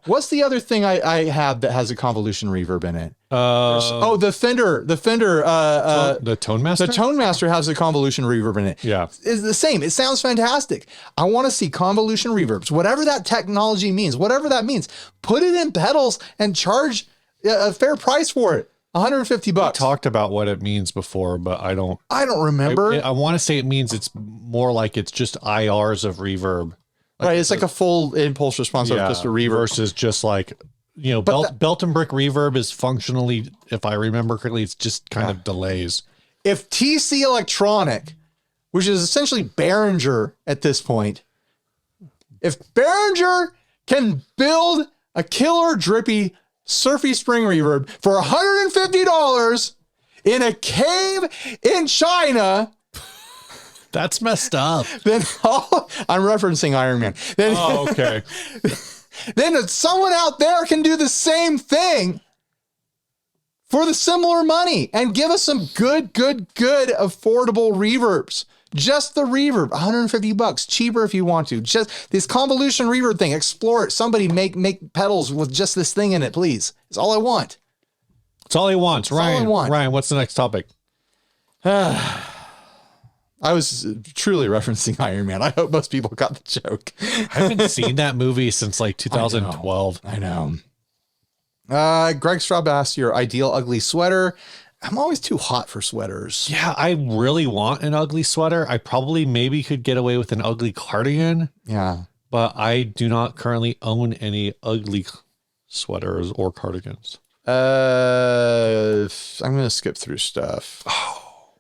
S1: What's the other thing I have that has a convolution reverb in it? The Fender, the
S2: Tone Master.
S1: The Tone Master has a convolution reverb in it.
S2: Yeah,
S1: it's the same. It sounds fantastic. I want to see convolution reverbs, whatever that technology means, whatever that means. Put it in pedals and charge a fair price for it. $150.
S2: Talked about what it means before, but I don't
S1: remember.
S2: I want to say it means it's more like it's just IRs of reverb.
S1: Right. It's like a full impulse response of just a reverb.
S2: Versus just like, belt and brick reverb is functionally, if I remember correctly, it's just kind of delays.
S1: If TC Electronic, which is essentially Behringer at this point, if Behringer can build a killer drippy surfy spring reverb for $150 in a cave in China,
S2: that's messed up.
S1: Then I'm referencing Iron Man. Then,
S2: okay.
S1: Then someone out there can do the same thing for the similar money and give us some good affordable reverbs. Just the reverb, $150, cheaper if you want to. Just this convolution reverb thing, explore it. Somebody make pedals with just this thing in it, please. It's all I want.
S2: It's all he wants.
S1: That's all I want.
S2: Ryan, what's the next topic?
S1: I was truly referencing Iron Man. I hope most people got the joke.
S2: I haven't seen that movie since like 2012.
S1: I know. Greg Straub asked your ideal ugly sweater. I'm always too hot for sweaters.
S2: Yeah, I really want an ugly sweater. I probably maybe could get away with an ugly cardigan.
S1: Yeah.
S2: But I do not currently own any ugly sweaters or cardigans.
S1: I'm going to skip through stuff.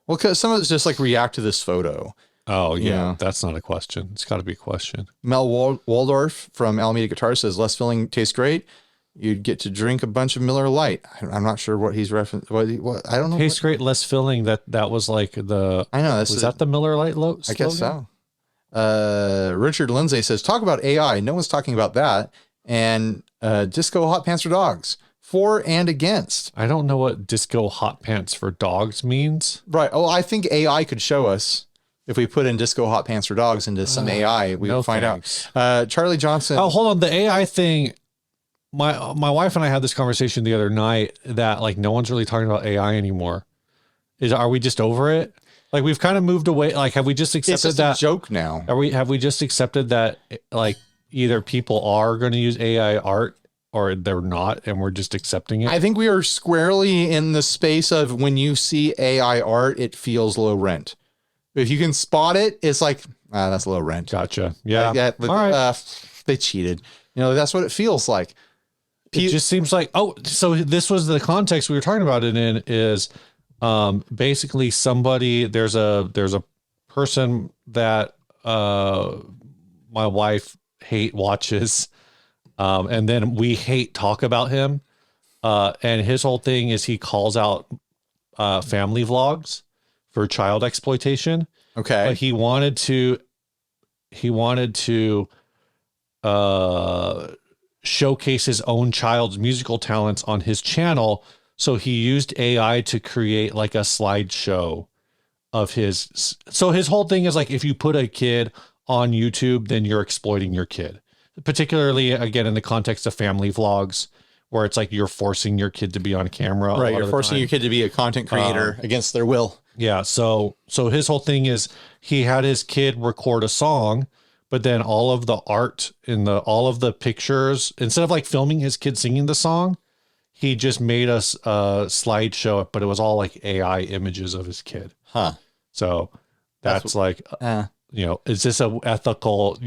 S1: Well, because some of it's just like react to this photo.
S2: Oh, yeah.
S1: Yeah.
S2: That's not a question. It's got to be a question.
S1: Mel Waldorf from Alameda Guitar says, less filling tastes great. You'd get to drink a bunch of Miller Lite. I'm not sure what he's referencing. What I don't know.
S2: Tastes great, less filling. That was like the.
S1: I know.
S2: Was that the Miller Lite slogan?
S1: I guess so. Richard Lindsay says, talk about AI. No one's talking about that. And disco hot pants for dogs. For and against.
S2: I don't know what disco hot pants for dogs means.
S1: Right. Oh, I think AI could show us if we put in disco hot pants for dogs into some AI. We would find out. Charlie Johnson.
S2: Oh, hold on. The AI thing. My wife and I had this conversation the other night that like no one's really talking about AI anymore. Are we just over it? Like we've kind of moved away. Like have we just accepted that
S1: a joke now?
S2: Have we just accepted that like either people are going to use AI art or they're not, and we're just accepting it?
S1: I think we are squarely in the space of when you see AI art, it feels low rent. If you can spot it, it's like, that's low rent.
S2: Gotcha. Yeah.
S1: All right. They cheated. That's what it feels like.
S2: It just seems like, so this was the context we were talking about it in is basically there's a person that my wife watches. And then we talk about him. And his whole thing is he calls out family vlogs for child exploitation.
S1: Okay.
S2: But he wanted to showcase his own child's musical talents on his channel. So he used AI to create like a slideshow of his. So his whole thing is like, if you put a kid on YouTube, then you're exploiting your kid. Particularly, again, in the context of family vlogs, where it's like you're forcing your kid to be on camera.
S1: Right, you're forcing your kid to be a content creator against their will.
S2: Yeah, so his whole thing is he had his kid record a song, but then all of the art in all of the pictures, instead of like filming his kid singing the song, he just made us a slideshow, but it was all like AI images of his kid.
S1: Huh.
S2: So that's like... is this an ethical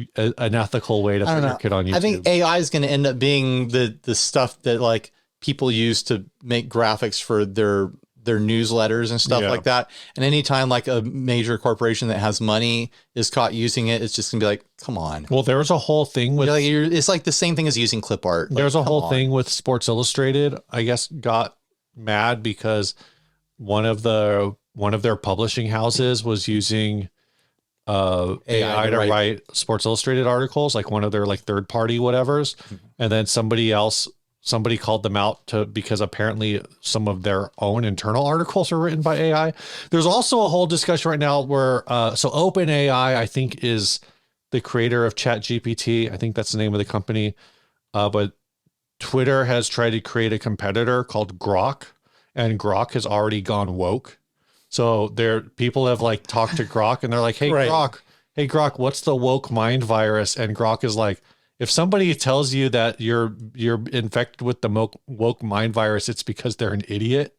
S2: way to put your kid on YouTube?
S1: I think AI is going to end up being the stuff that like people use to make graphics for their newsletters and stuff like that. And anytime like a major corporation that has money is caught using it, it's just gonna be like, come on.
S2: Well, there was a whole thing with
S1: it's like the same thing as using clip art.
S2: There's a whole thing with Sports Illustrated, I guess, got mad because one of their publishing houses was using AI to write Sports Illustrated articles, like one of their like third party whatevers. And then somebody called them out because apparently some of their own internal articles are written by AI. There's also a whole discussion right now where, so OpenAI, I think, is the creator of ChatGPT. I think that's the name of the company. But Twitter has tried to create a competitor called Grok, and Grok has already gone woke. So people have like talked to Grok and they're like, hey, Grok, what's the woke mind virus? And Grok is like, If somebody tells you that you're infected with the woke mind virus, it's because they're an idiot.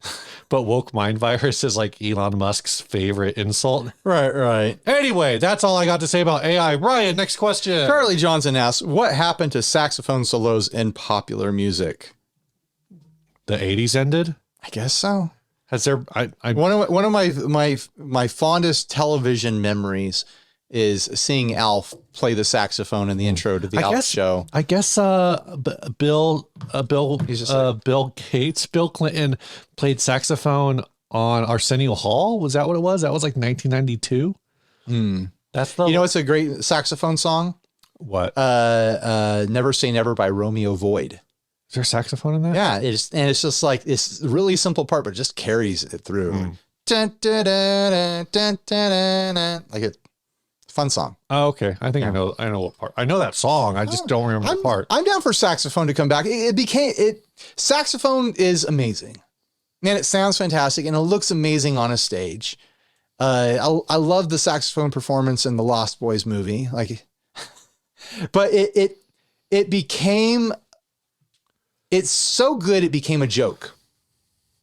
S2: But woke mind virus is like Elon Musk's favorite insult.
S1: Right.
S2: Anyway, that's all I got to say about AI. Ryan, next question.
S1: Charlie Johnson asks, what happened to saxophone solos in popular music?
S2: The 80s ended?
S1: I guess so.
S2: Has there
S1: One of my fondest television memories is seeing Alf play the saxophone in the intro to the Alf show.
S2: I guess Bill Clinton played saxophone on Arsenio Hall. Was that what it was? That was like 1992. That's the
S1: it's a great saxophone song.
S2: What?
S1: Never Say Never by Romeo Void.
S2: Is there saxophone in that?
S1: Yeah, it's just like it's a really simple part, but it just carries it through. Dun, dun, dun, dun, dun, dun, like a fun song.
S2: Oh, okay. I think I know what part. I know that song. I just don't remember the part.
S1: I'm down for saxophone to come back. Saxophone is amazing. Man, it sounds fantastic and it looks amazing on a stage. I love the saxophone performance in the Lost Boys movie. But it became, it's so good it became a joke.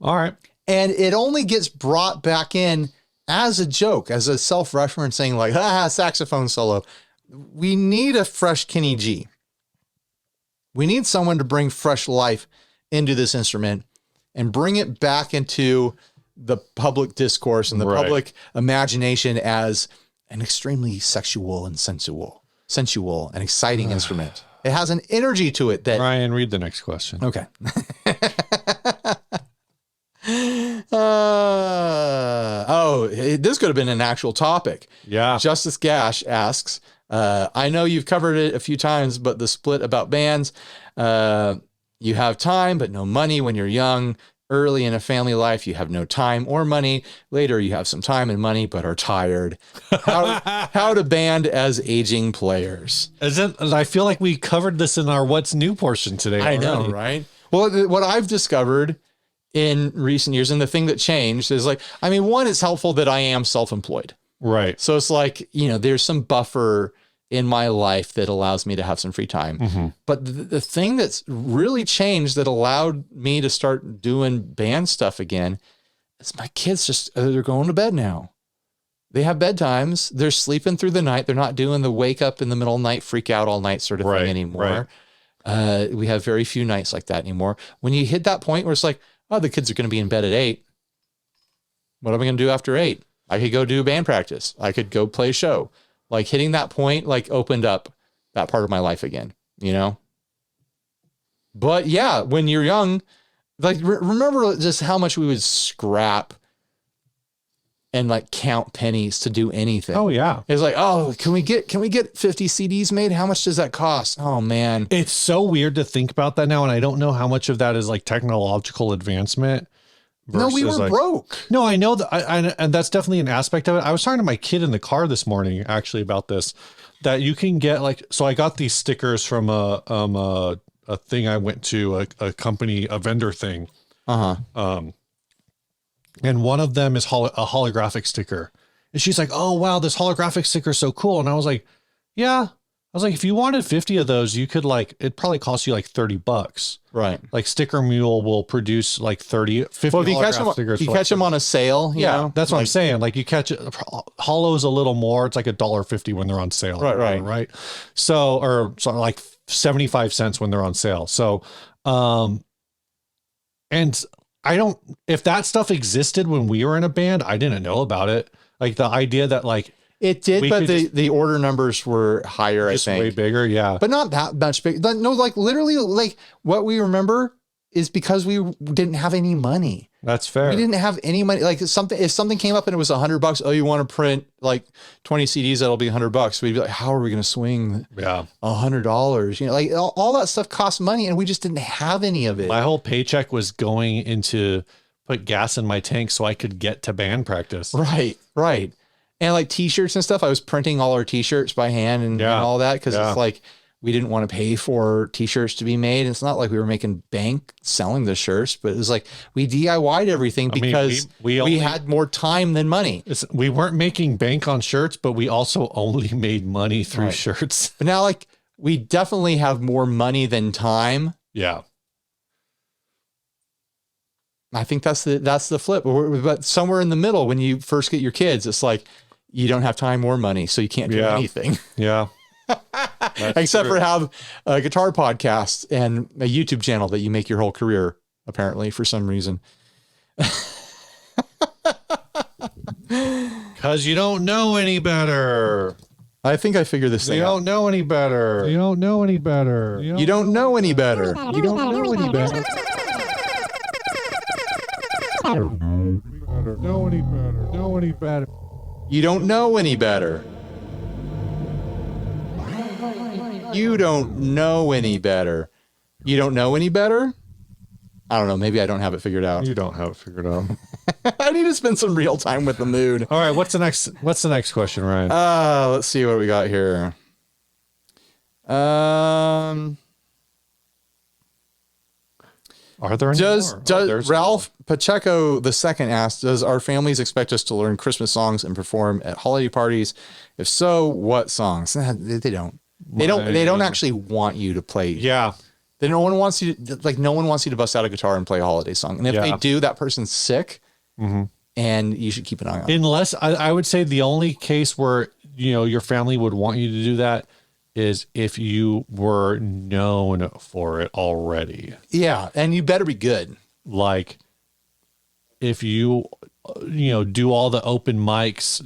S2: All right.
S1: And it only gets brought back in as a joke, as a self-referencing, like, saxophone solo. We need a fresh Kenny G. We need someone to bring fresh life into this instrument and bring it back into the public discourse and the public imagination as an extremely sexual and sensual and exciting instrument. It has an energy to it that...
S2: Ryan, read the next question.
S1: Okay. This could have been an actual topic.
S2: Yeah.
S1: Justice Gash asks, I know you've covered it a few times, but the split about bands, you have time, but no money when you're young. Early in a family life, you have no time or money. Later, you have some time and money, but are tired. How to band as aging players.
S2: I feel like we covered this in our What's New portion today.
S1: I know, right? Well, what I've discovered in recent years, and the thing that changed is one, it's helpful that I am self-employed.
S2: Right.
S1: So it's there's some buffer in my life that allows me to have some free time. Mm-hmm. But the thing that's really changed that allowed me to start doing band stuff again is my kids they're going to bed now. They have bedtimes. They're sleeping through the night. They're not doing the wake up in the middle of the night, freak out all night sort of thing anymore. Right. We have very few nights like that anymore. When you hit that point where it's like, oh, the kids are going to be in bed at 8. What am I going to do after 8? I could go do band practice. I could go play a show. Hitting that point, opened up that part of my life again, But yeah, when you're young, remember just how much we would scrap and count pennies to do anything.
S2: Oh yeah.
S1: It's can we get 50 CDs made? How much does that cost? Oh man.
S2: It's so weird to think about that now. And I don't know how much of that is technological advancement.
S1: No, we were broke.
S2: No, I know that. And that's definitely an aspect of it. I was talking to my kid in the car this morning, actually, about this, that you can get so I got these stickers from a thing I went to, a company, a vendor thing. And one of them is a holographic sticker. And she's like, oh, wow, this holographic sticker is so cool. And I was like, yeah. I was like, if you wanted 50 of those, you could it'd probably cost you $30.
S1: Right.
S2: Sticker Mule will produce 50
S1: well, if you
S2: stickers.
S1: You catch them on a sale. You know?
S2: That's what I'm saying. You catch it. Hollows a little more. It's $1.50 when they're on sale. Right. So 75 cents when they're on sale. So, and I don't, if that stuff existed when we were in a band, I didn't know about it. The idea that
S1: it did, but the order numbers were higher, I think.
S2: Way bigger, yeah.
S1: But not that much big. No, literally, what we remember is because we didn't have any money.
S2: That's fair.
S1: We didn't have any money. If something came up and it was $100, oh, you want to print 20 CDs, that'll be $100. We'd be like, how are we going to swing $100? All that stuff costs money, and we just didn't have any of it.
S2: My whole paycheck was going into put gas in my tank so I could get to band practice.
S1: Right. And t-shirts and stuff, I was printing all our t-shirts by hand and all that. Cause it's we didn't want to pay for t-shirts to be made. It's not like we were making bank selling the shirts, but it was we DIY'd everything because we had more time than money.
S2: We weren't making bank on shirts, but we also only made money through shirts.
S1: But now we definitely have more money than time.
S2: Yeah.
S1: I think that's the flip. But somewhere in the middle, when you first get your kids, it's like you don't have time or money, so you can't do anything.
S2: Yeah.
S1: Except for have a guitar podcast and a YouTube channel that you make your whole career, apparently, for some reason.
S2: Because you don't know any better.
S1: I think I figured this thing out.
S2: You don't know any better. You don't know any better.
S1: You don't know any better.
S2: You don't know any better. Know any better. Know any better.
S1: You don't know any better. You don't know any better. You don't know any better? I don't know. Maybe I don't have it figured out.
S2: You don't have it figured out.
S1: I need to spend some real time with the mood.
S2: All right. What's the next question, Ryan?
S1: Let's see what we got here.
S2: Are there any more?
S1: Does Ralph Pacheco II asks, does our families expect us to learn Christmas songs and perform at holiday parties? If so, what songs? They don't. They don't actually want you to play.
S2: Yeah.
S1: No one wants you to bust out a guitar and play a holiday song. And if they do, that person's sick. Mm-hmm. And you should keep an eye on it.
S2: Unless I would say the only case where, your family would want you to do that is if you were known for it already.
S1: Yeah. And you better be good.
S2: Like if you, do all the open mics,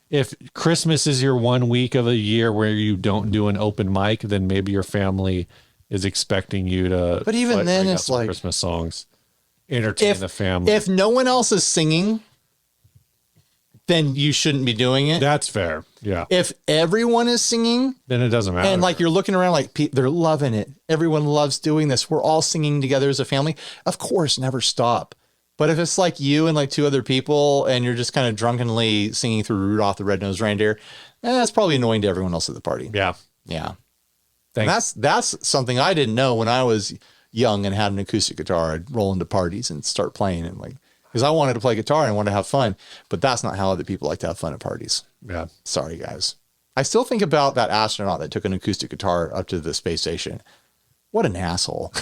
S2: if Christmas is your 1 week of a year where you don't do an open mic, then maybe your family is expecting you to.
S1: But even then, it's like
S2: Christmas songs, entertain the family.
S1: If no one else is singing, then you shouldn't be doing it.
S2: That's fair. Yeah.
S1: If everyone is singing,
S2: then it doesn't matter.
S1: And like you're looking around, like they're loving it. Everyone loves doing this. We're all singing together as a family. Of course, never stop. But if it's like you and like two other people and you're just kind of drunkenly singing through Rudolph the Red-Nosed Reindeer, that's probably annoying to everyone else at the party.
S2: Yeah.
S1: Yeah.
S2: Thanks.
S1: That's something I didn't know when I was young and had an acoustic guitar. I'd roll into parties and start playing and because I wanted to play guitar and wanted to have fun, but that's not how other people like to have fun at parties.
S2: Yeah.
S1: Sorry, guys. I still think about that astronaut that took an acoustic guitar up to the space station. What an asshole.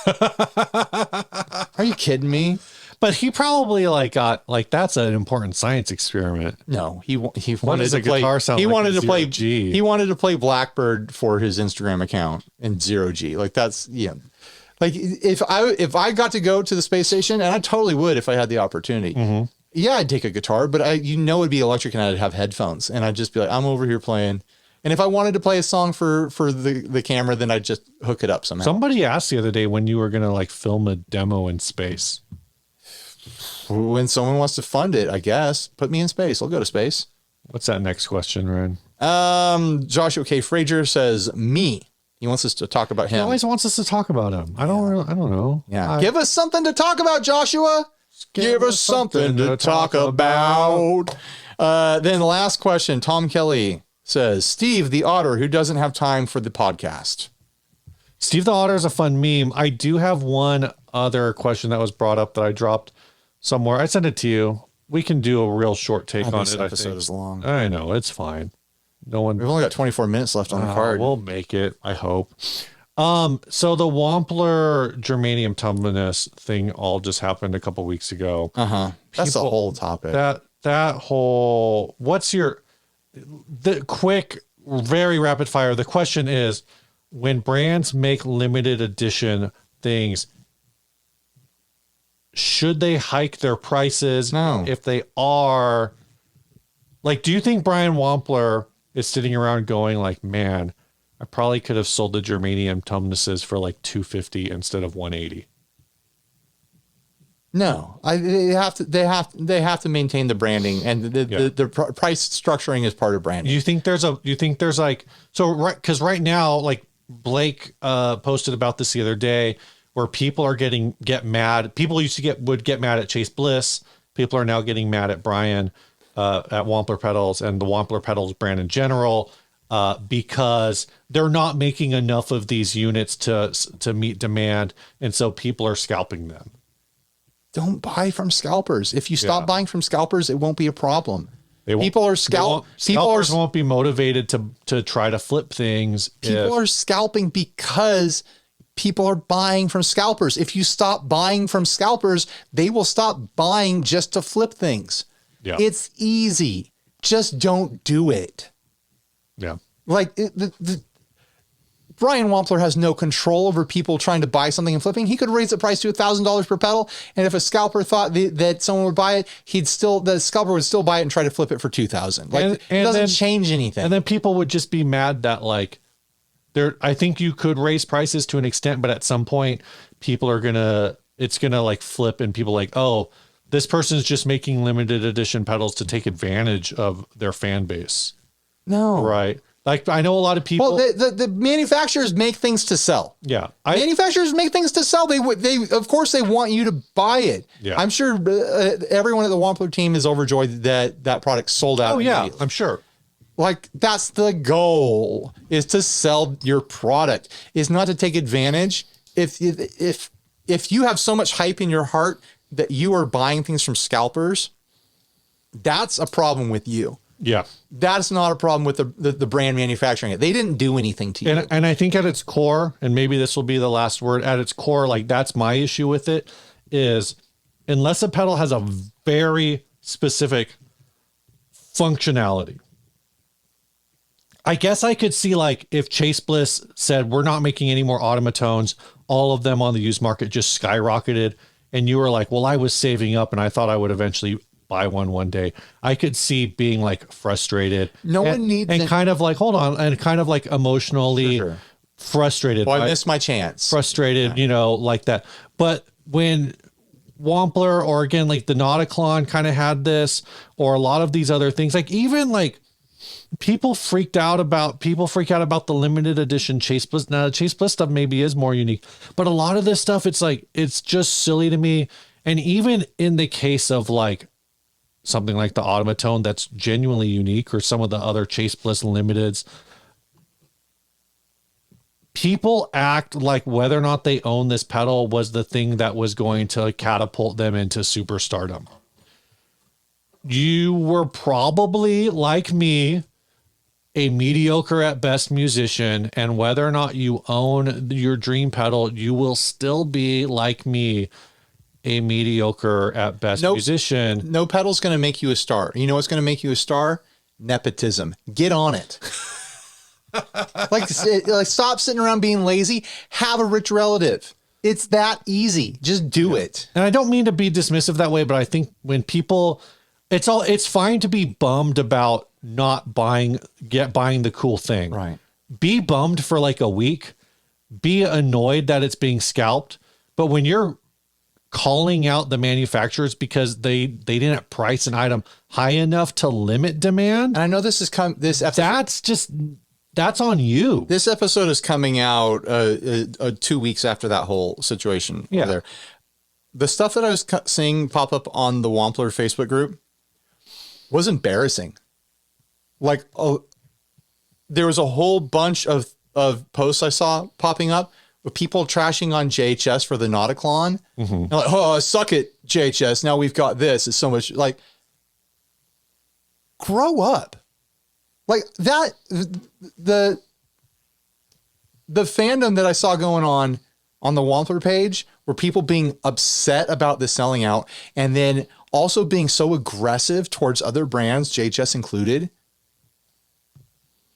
S1: Are you kidding me?
S2: But he probably got that's an important science experiment.
S1: No, he wanted
S2: does a
S1: to play
S2: guitar sound
S1: he
S2: like
S1: wanted
S2: in
S1: to play
S2: 0G?
S1: He wanted to play Blackbird for his Instagram account in 0G. Like that's Like if I got to go to the space station, and I totally would if I had the opportunity. Mm-hmm. Yeah, I'd take a guitar, but it'd be electric and I'd have headphones and I'd just be like, I'm over here playing. And if I wanted to play a song for the camera, then I'd just hook it up somehow.
S2: Somebody asked the other day when you were going to film a demo in space.
S1: When someone wants to fund it, I guess. Put me in space. I'll go to space.
S2: What's that next question, Ryan?
S1: Joshua K. Frazier says me. He wants us to talk about him.
S2: He always wants us to talk about him. I don't know.
S1: Yeah. Give us something to talk about, Joshua. Give us something to talk about. Then the last question, Tom Kelly says, Steve the Otter, who doesn't have time for the podcast.
S2: Steve the Otter is a fun meme. I do have one other question that was brought up that I dropped somewhere. I sent it to you. We can do a real short take on it.
S1: This episode is long.
S2: I know, it's fine. We've
S1: only got 24 minutes left on the card.
S2: We'll make it, I hope. So the Wampler germanium tumbleness thing all just happened a couple weeks ago.
S1: That's the whole topic.
S2: That whole, the quick, very rapid fire. The question is, when brands make limited edition things, should they hike their prices?
S1: No.
S2: If they are, do you think Brian Wampler is sitting around going man, I probably could have sold the germanium tumbnesses for $250 instead of $180?
S1: No, they have to maintain the branding, and the price structuring is part of branding.
S2: Do you think there's because right now, Blake posted about this the other day, where people are get mad. People would get mad at Chase Bliss. People are now getting mad at Brian at Wampler Pedals and the Wampler Pedals brand in general, because they're not making enough of these units to meet demand, and so people are scalping them.
S1: Don't buy from scalpers. If you stop buying from scalpers, it won't be a problem. People are
S2: scalpers won't be motivated to try to flip things.
S1: People are scalping because people are buying from scalpers. If you stop buying from scalpers, they will stop buying just to flip things.
S2: Yeah.
S1: It's easy. Just don't do it.
S2: Yeah.
S1: Like Brian Wampler has no control over people trying to buy something and flipping. He could raise the price to $1,000 per pedal. And if a scalper thought that someone would buy it, the scalper would still buy it and try to flip it for $2,000. Like it doesn't change anything.
S2: And then people would just be mad that like I think you could raise prices to an extent, but at some point people are it's gonna like flip and people like, oh, this person's just making limited edition pedals to take advantage of their fan base.
S1: No.
S2: Right. Like I know a lot of people.
S1: Well, the manufacturers make things to sell.
S2: Yeah,
S1: manufacturers make things to sell. They of course they want you to buy it.
S2: Yeah.
S1: I'm sure everyone at the Wampler team is overjoyed that product sold out.
S2: Oh yeah, I'm sure.
S1: Like that's the goal, is to sell your product, is not to take advantage. If you have so much hype in your heart that you are buying things from scalpers, that's a problem with you.
S2: Yeah.
S1: That's not a problem with the brand manufacturing it. They didn't do anything to you.
S2: And I think at its core, and maybe this will be the last word, at its core, like that's my issue with it, is unless a pedal has a very specific functionality. I guess I could see like if Chase Bliss said, we're not making any more automatones, all of them on the used market just skyrocketed. And you were like, well, I was saving up and I thought I would eventually buy one day. I could see being like frustrated.
S1: One needs
S2: and kind of like, hold on, and kind of like emotionally frustrated.
S1: Well, I missed my chance.
S2: Frustrated, like that. But when Wampler or again, like the Nauticlon kind of had this, or a lot of these other things, like even like people freak out about the limited edition Chase Bliss. Now the Chase Bliss stuff maybe is more unique, but a lot of this stuff, it's like, it's just silly to me. And even in the case of like something like the Automatone that's genuinely unique, or some of the other Chase Bliss limiteds, people act like whether or not they own this pedal was the thing that was going to catapult them into superstardom. You were probably, like me, a mediocre at best musician, and whether or not you own your dream pedal, you will still be, like me, a mediocre at best musician.
S1: No pedal's going to make you a star. You know what's going to make you a star? Nepotism. Get on it. like stop sitting around being lazy. Have a rich relative. It's that easy. Just do it.
S2: And I don't mean to be dismissive that way, but I think when people, it's fine to be bummed about not buying the cool thing.
S1: Right. Be
S2: bummed for like a week. Be annoyed that it's being scalped. But when you're calling out the manufacturers because they didn't price an item high enough to limit demand.
S1: And I know this episode,
S2: that's on you.
S1: This episode is coming out 2 weeks after that whole situation.
S2: Yeah.
S1: There. The stuff that I was seeing pop up on the Wampler Facebook group was embarrassing. Like, there was a whole bunch of posts I saw popping up with people trashing on JHS for the Nauticlon. Mm-hmm. Like, oh, suck it, JHS. Now we've got this. It's so much like, grow up. Like that, the fandom that I saw going on the Wampler page were people being upset about the selling out, and then also being so aggressive towards other brands, JHS included.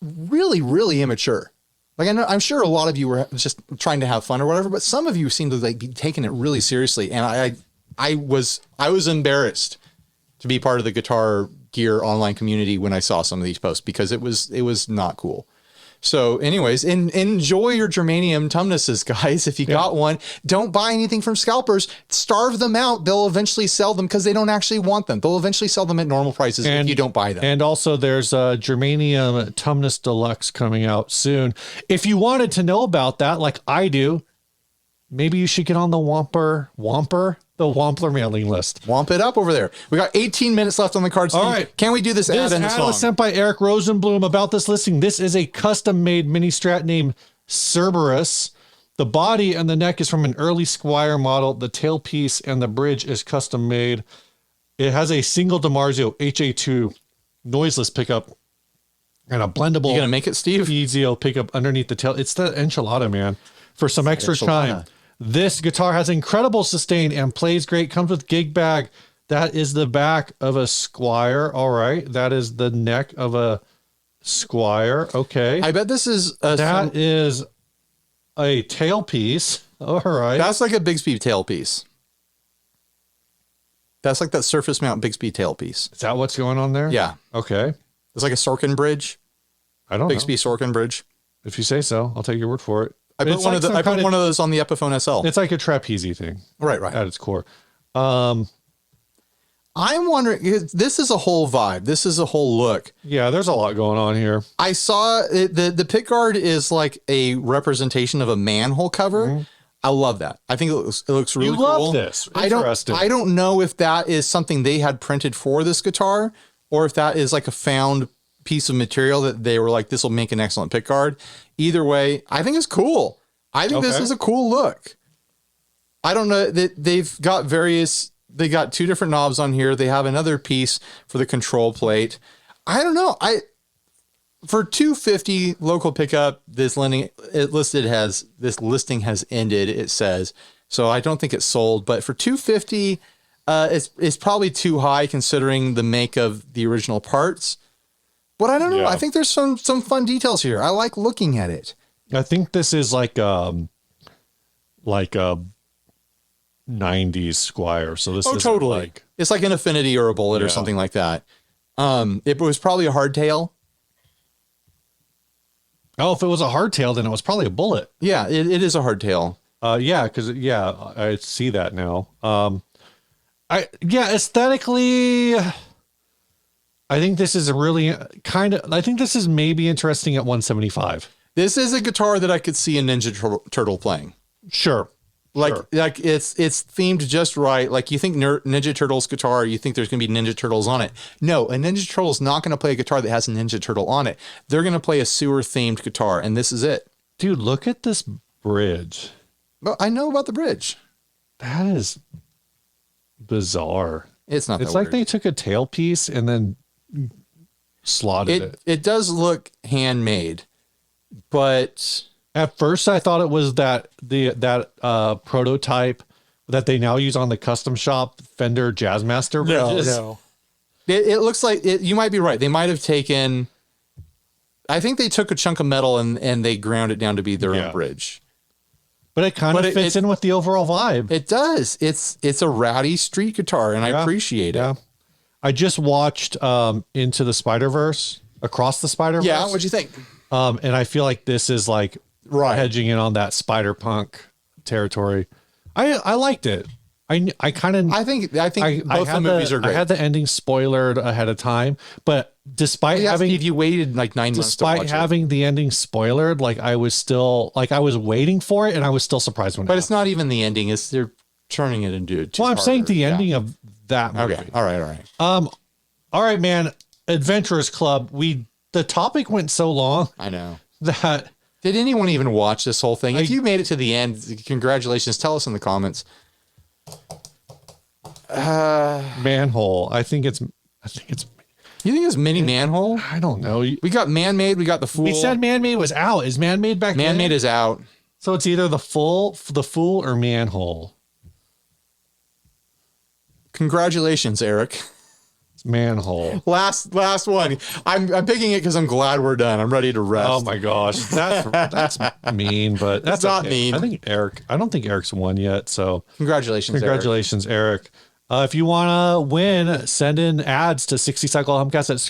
S1: Really, really immature. Like I'm sure a lot of you were just trying to have fun or whatever, but some of you seem to like be taking it really seriously. And I was embarrassed to be part of the Guitar Gear online community when I saw some of these posts, because it was not cool. So anyways, enjoy your germanium tumnuses, guys. If you got one, don't buy anything from scalpers. Starve them out. They'll eventually sell them because they don't actually want them. They'll eventually sell them at normal prices if you don't buy them.
S2: And also there's a germanium tumnus deluxe coming out soon. If you wanted to know about that, like I do, maybe you should get on the Wampler mailing list.
S1: Womp it up over there. We got 18 minutes left on the card.
S2: All right.
S1: Can we do this ad in the song?
S2: Was sent by Eric Rosenblum about this listing. This is a custom-made mini Strat named Cerberus. The body and the neck is from an early Squire model. The tailpiece and the bridge is custom-made. It has a single DiMarzio HA2 noiseless pickup and a blendable.
S1: You gonna make it, Steve?
S2: Piezo pickup underneath the tail. It's the enchilada, man. For some extra shine. This guitar has incredible sustain and plays great. Comes with gig bag. That is the back of a Squire. All right. That is the neck of a Squire. Okay.
S1: I bet this is
S2: that is a tailpiece. All right.
S1: That's like a Bigsby tailpiece. That's like that surface mount Bigsby tailpiece.
S2: Is that what's going on there?
S1: Yeah.
S2: Okay.
S1: It's like a Sorkin bridge.
S2: I don't
S1: Bigsby
S2: know.
S1: Sorkin bridge.
S2: If you say so, I'll take your word for it.
S1: I put one of those on the Epiphone SL.
S2: It's like a trapeze thing.
S1: Right.
S2: At its core.
S1: I'm wondering, this is a whole vibe. This is a whole look.
S2: Yeah, there's a lot going on here.
S1: I saw the pick guard is like a representation of a manhole cover. Mm-hmm. I love that. I think it looks really cool.
S2: You love this. Interesting.
S1: I don't know if that is something they had printed for this guitar or if that is like a found piece of material that they were like, this will make an excellent pick guard. Either way, I think it's cool. I think this is a cool look. I don't know that they've got they got two different knobs on here. They have another piece for the control plate. I don't know. For $250 local pickup, this listing has ended, it says. So I don't think it's sold, but for $250, it's probably too high considering the make of the original parts. But I don't know. Yeah. I think there's some fun details here. I like looking at it.
S2: I think this is like a 90s Squire. So this is
S1: totally. It's like an Affinity or a Bullet or something like that. It was probably a hardtail.
S2: Oh, if it was a hardtail, then it was probably a Bullet.
S1: Yeah, it is a hardtail.
S2: I see that now. Aesthetically, I think this is I think this is maybe interesting at 175.
S1: This is a guitar that I could see a Ninja Turtle playing.
S2: Sure.
S1: Like it's themed just right. Like you think Ninja Turtles guitar, you think there's going to be Ninja Turtles on it. No, a Ninja Turtle is not going to play a guitar that has a Ninja Turtle on it. They're going to play a sewer themed guitar, and this is it.
S2: Dude, look at this bridge.
S1: Well, I know about the bridge.
S2: That is bizarre.
S1: It's not.
S2: It's like they took a tailpiece and then slotted it.
S1: It does look handmade, but.
S2: At first, I thought it was that prototype that they now use on the custom shop Fender Jazzmaster bridges.
S1: No. It looks like it. You might be right. They might have taken. I think they took a chunk of metal and they ground it down to be their own bridge.
S2: But it kind of fits in with the overall vibe.
S1: It does. It's a rowdy street guitar, and I appreciate it.
S2: I just watched Into the Spider-Verse, Across the Spider-Verse.
S1: Yeah, what'd you think?
S2: And I feel like this is like hedging in on that spider punk territory. I liked it. I think
S1: both the movies are great.
S2: I had the ending spoilered ahead of time, but despite
S1: you waited like 9 months to watch it.
S2: Despite having the ending spoilered, like I was waiting for it and I was still surprised when.
S1: But it's not even the ending; it's they're turning it into.
S2: I'm saying the ending of that movie.
S1: Okay, all right.
S2: All right, man. Adventurers Club. The topic went so long.
S1: I know
S2: that.
S1: Did anyone even watch this whole thing? If you made it to the end, congratulations. Tell us in the comments.
S2: Manhole. I think it's.
S1: You think it's mini manhole?
S2: I don't know.
S1: We got man-made. We got the Fool.
S2: We said man-made was out. Is man-made back?
S1: Man-made is out.
S2: So it's either the Fool, or manhole.
S1: Congratulations, Eric.
S2: Manhole.
S1: Last one. I'm picking it because I'm glad we're done. I'm ready to rest.
S2: Oh my gosh, that's mean, but that's
S1: not mean.
S2: I don't think Eric's won yet. So
S1: congratulations,
S2: Eric. If you want to win, send in ads to 60 Cycle Humcast at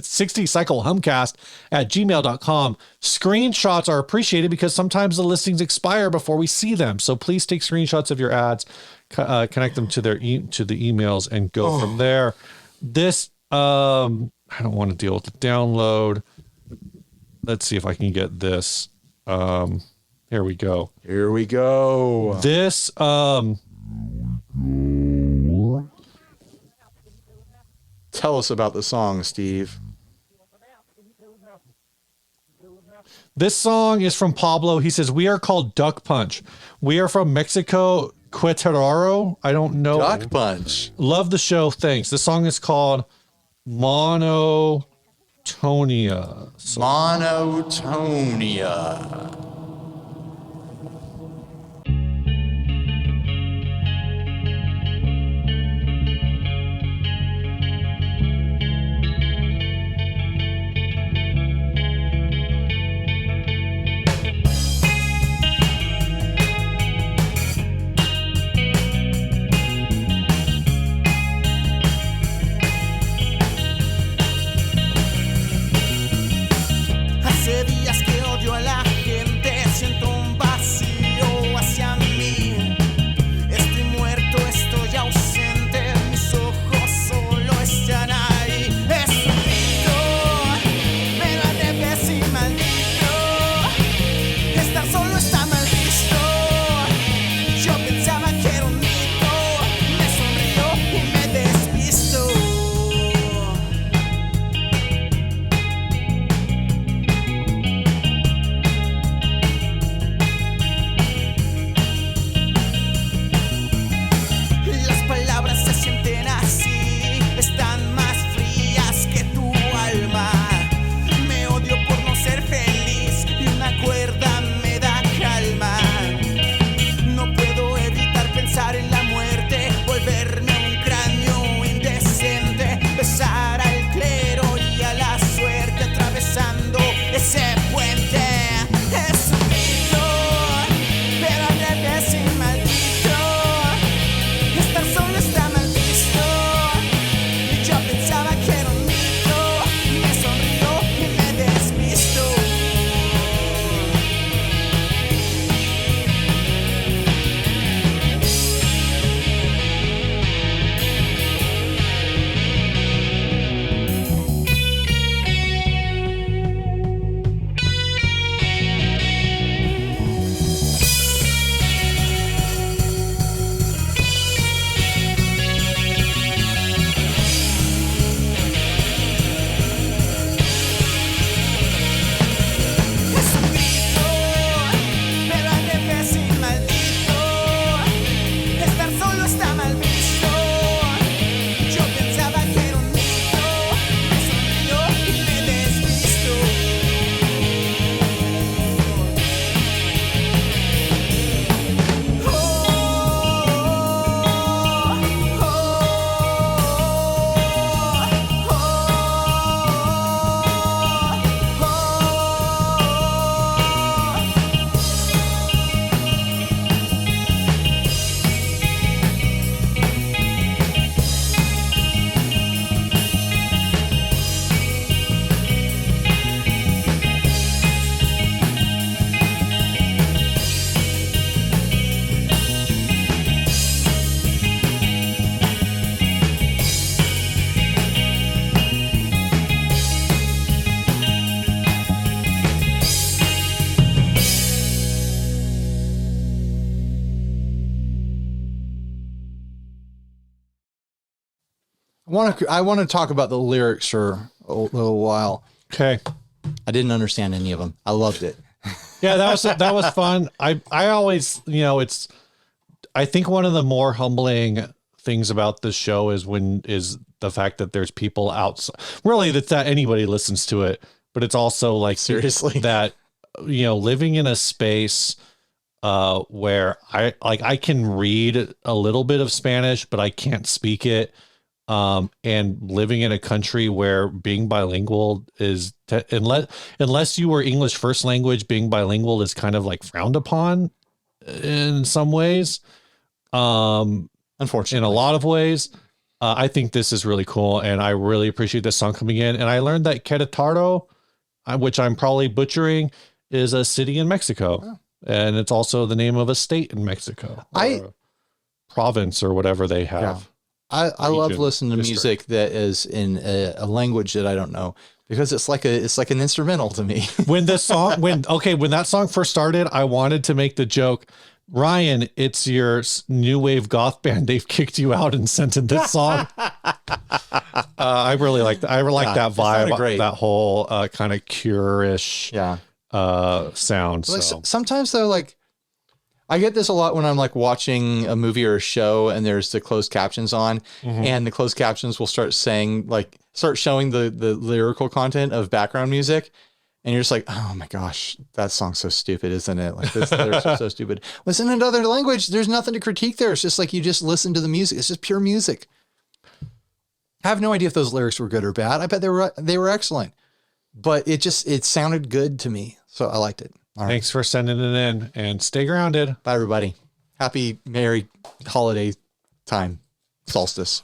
S2: 60 Cycle Humcast at gmail.com. Screenshots are appreciated because sometimes the listings expire before we see them. So please take screenshots of your ads, connect them to the emails, and go from there. This I don't want to deal with the download. Let's see if I can get this. Here we go. This
S1: tell us about the song, Steve.
S2: This song is from Pablo. He says, "We are called Duck Punch. We are from Mexico, Querétaro. I don't know.
S1: Duck Punch.
S2: Love the show. Thanks." The song is called Monotonia.
S1: Monotonia.
S3: Hace días que odio a la gente, siento un vacío hacia mí. Estoy muerto, estoy ausente, mis ojos solo están ahí. Es un grito, pero al revés y maldito. Estar solo está mal visto. Yo pensaba que era un mito, me sonrío y me despisto. Las palabras se sienten así, están más frías que tu alma. Me odio por no ser feliz y una cuerda me da calma. No puedo evitar pensar en la muerte, volverme un cráneo indecente, besar al clero y a la suerte atravesando ese puente. Es un grito, pero al revés y maldito. Estar solo está mal visto. Y yo pensaba que era un mito. Me sonrío y me despisto. Es un grito, pero al revés y maldito. Estar solo está mal visto. Yo pensaba que era un mito. Me sonrío y me despisto.
S1: I want to talk about the lyrics for a little while.
S2: Okay.
S1: I didn't understand any of them. I loved it.
S2: Yeah, that was fun. I always, I think one of the more humbling things about this show is the fact that there's people outside. Really, that anybody listens to it, but it's also like
S1: Seriously.
S2: that, living in a space where I can read a little bit of Spanish, but I can't speak it. And living in a country where being bilingual is unless you were English first language, being bilingual is kind of like frowned upon in some ways. Unfortunately, in a lot of ways, I think this is really cool, and I really appreciate this song coming in. And I learned that Querétaro, which I'm probably butchering, is a city in Mexico, and it's also the name of a state in Mexico, or a province or whatever they have.
S1: Yeah. I love listening to music that is in a language that I don't know, because it's like an instrumental to me.
S2: When that song first started, I wanted to make the joke, Ryan, it's your new wave goth band. They've kicked you out and sent in this song. I really like that. I like that vibe, that whole kind of Cure-ish sound.
S1: Like, sometimes though, like I get this a lot when I'm like watching a movie or a show and there's the closed captions on, and the closed captions will start saying like start showing the lyrical content of background music. And you're just like, oh my gosh, that song's so stupid, isn't it? Like this lyrics are so stupid. Listen in another language. There's nothing to critique there. It's just like, you just listen to the music. It's just pure music. I have no idea if those lyrics were good or bad. I bet they were excellent, but it sounded good to me. So I liked it. All right.
S2: Thanks for sending it in, and stay grounded.
S1: Bye everybody. Happy Merry holiday time. Solstice.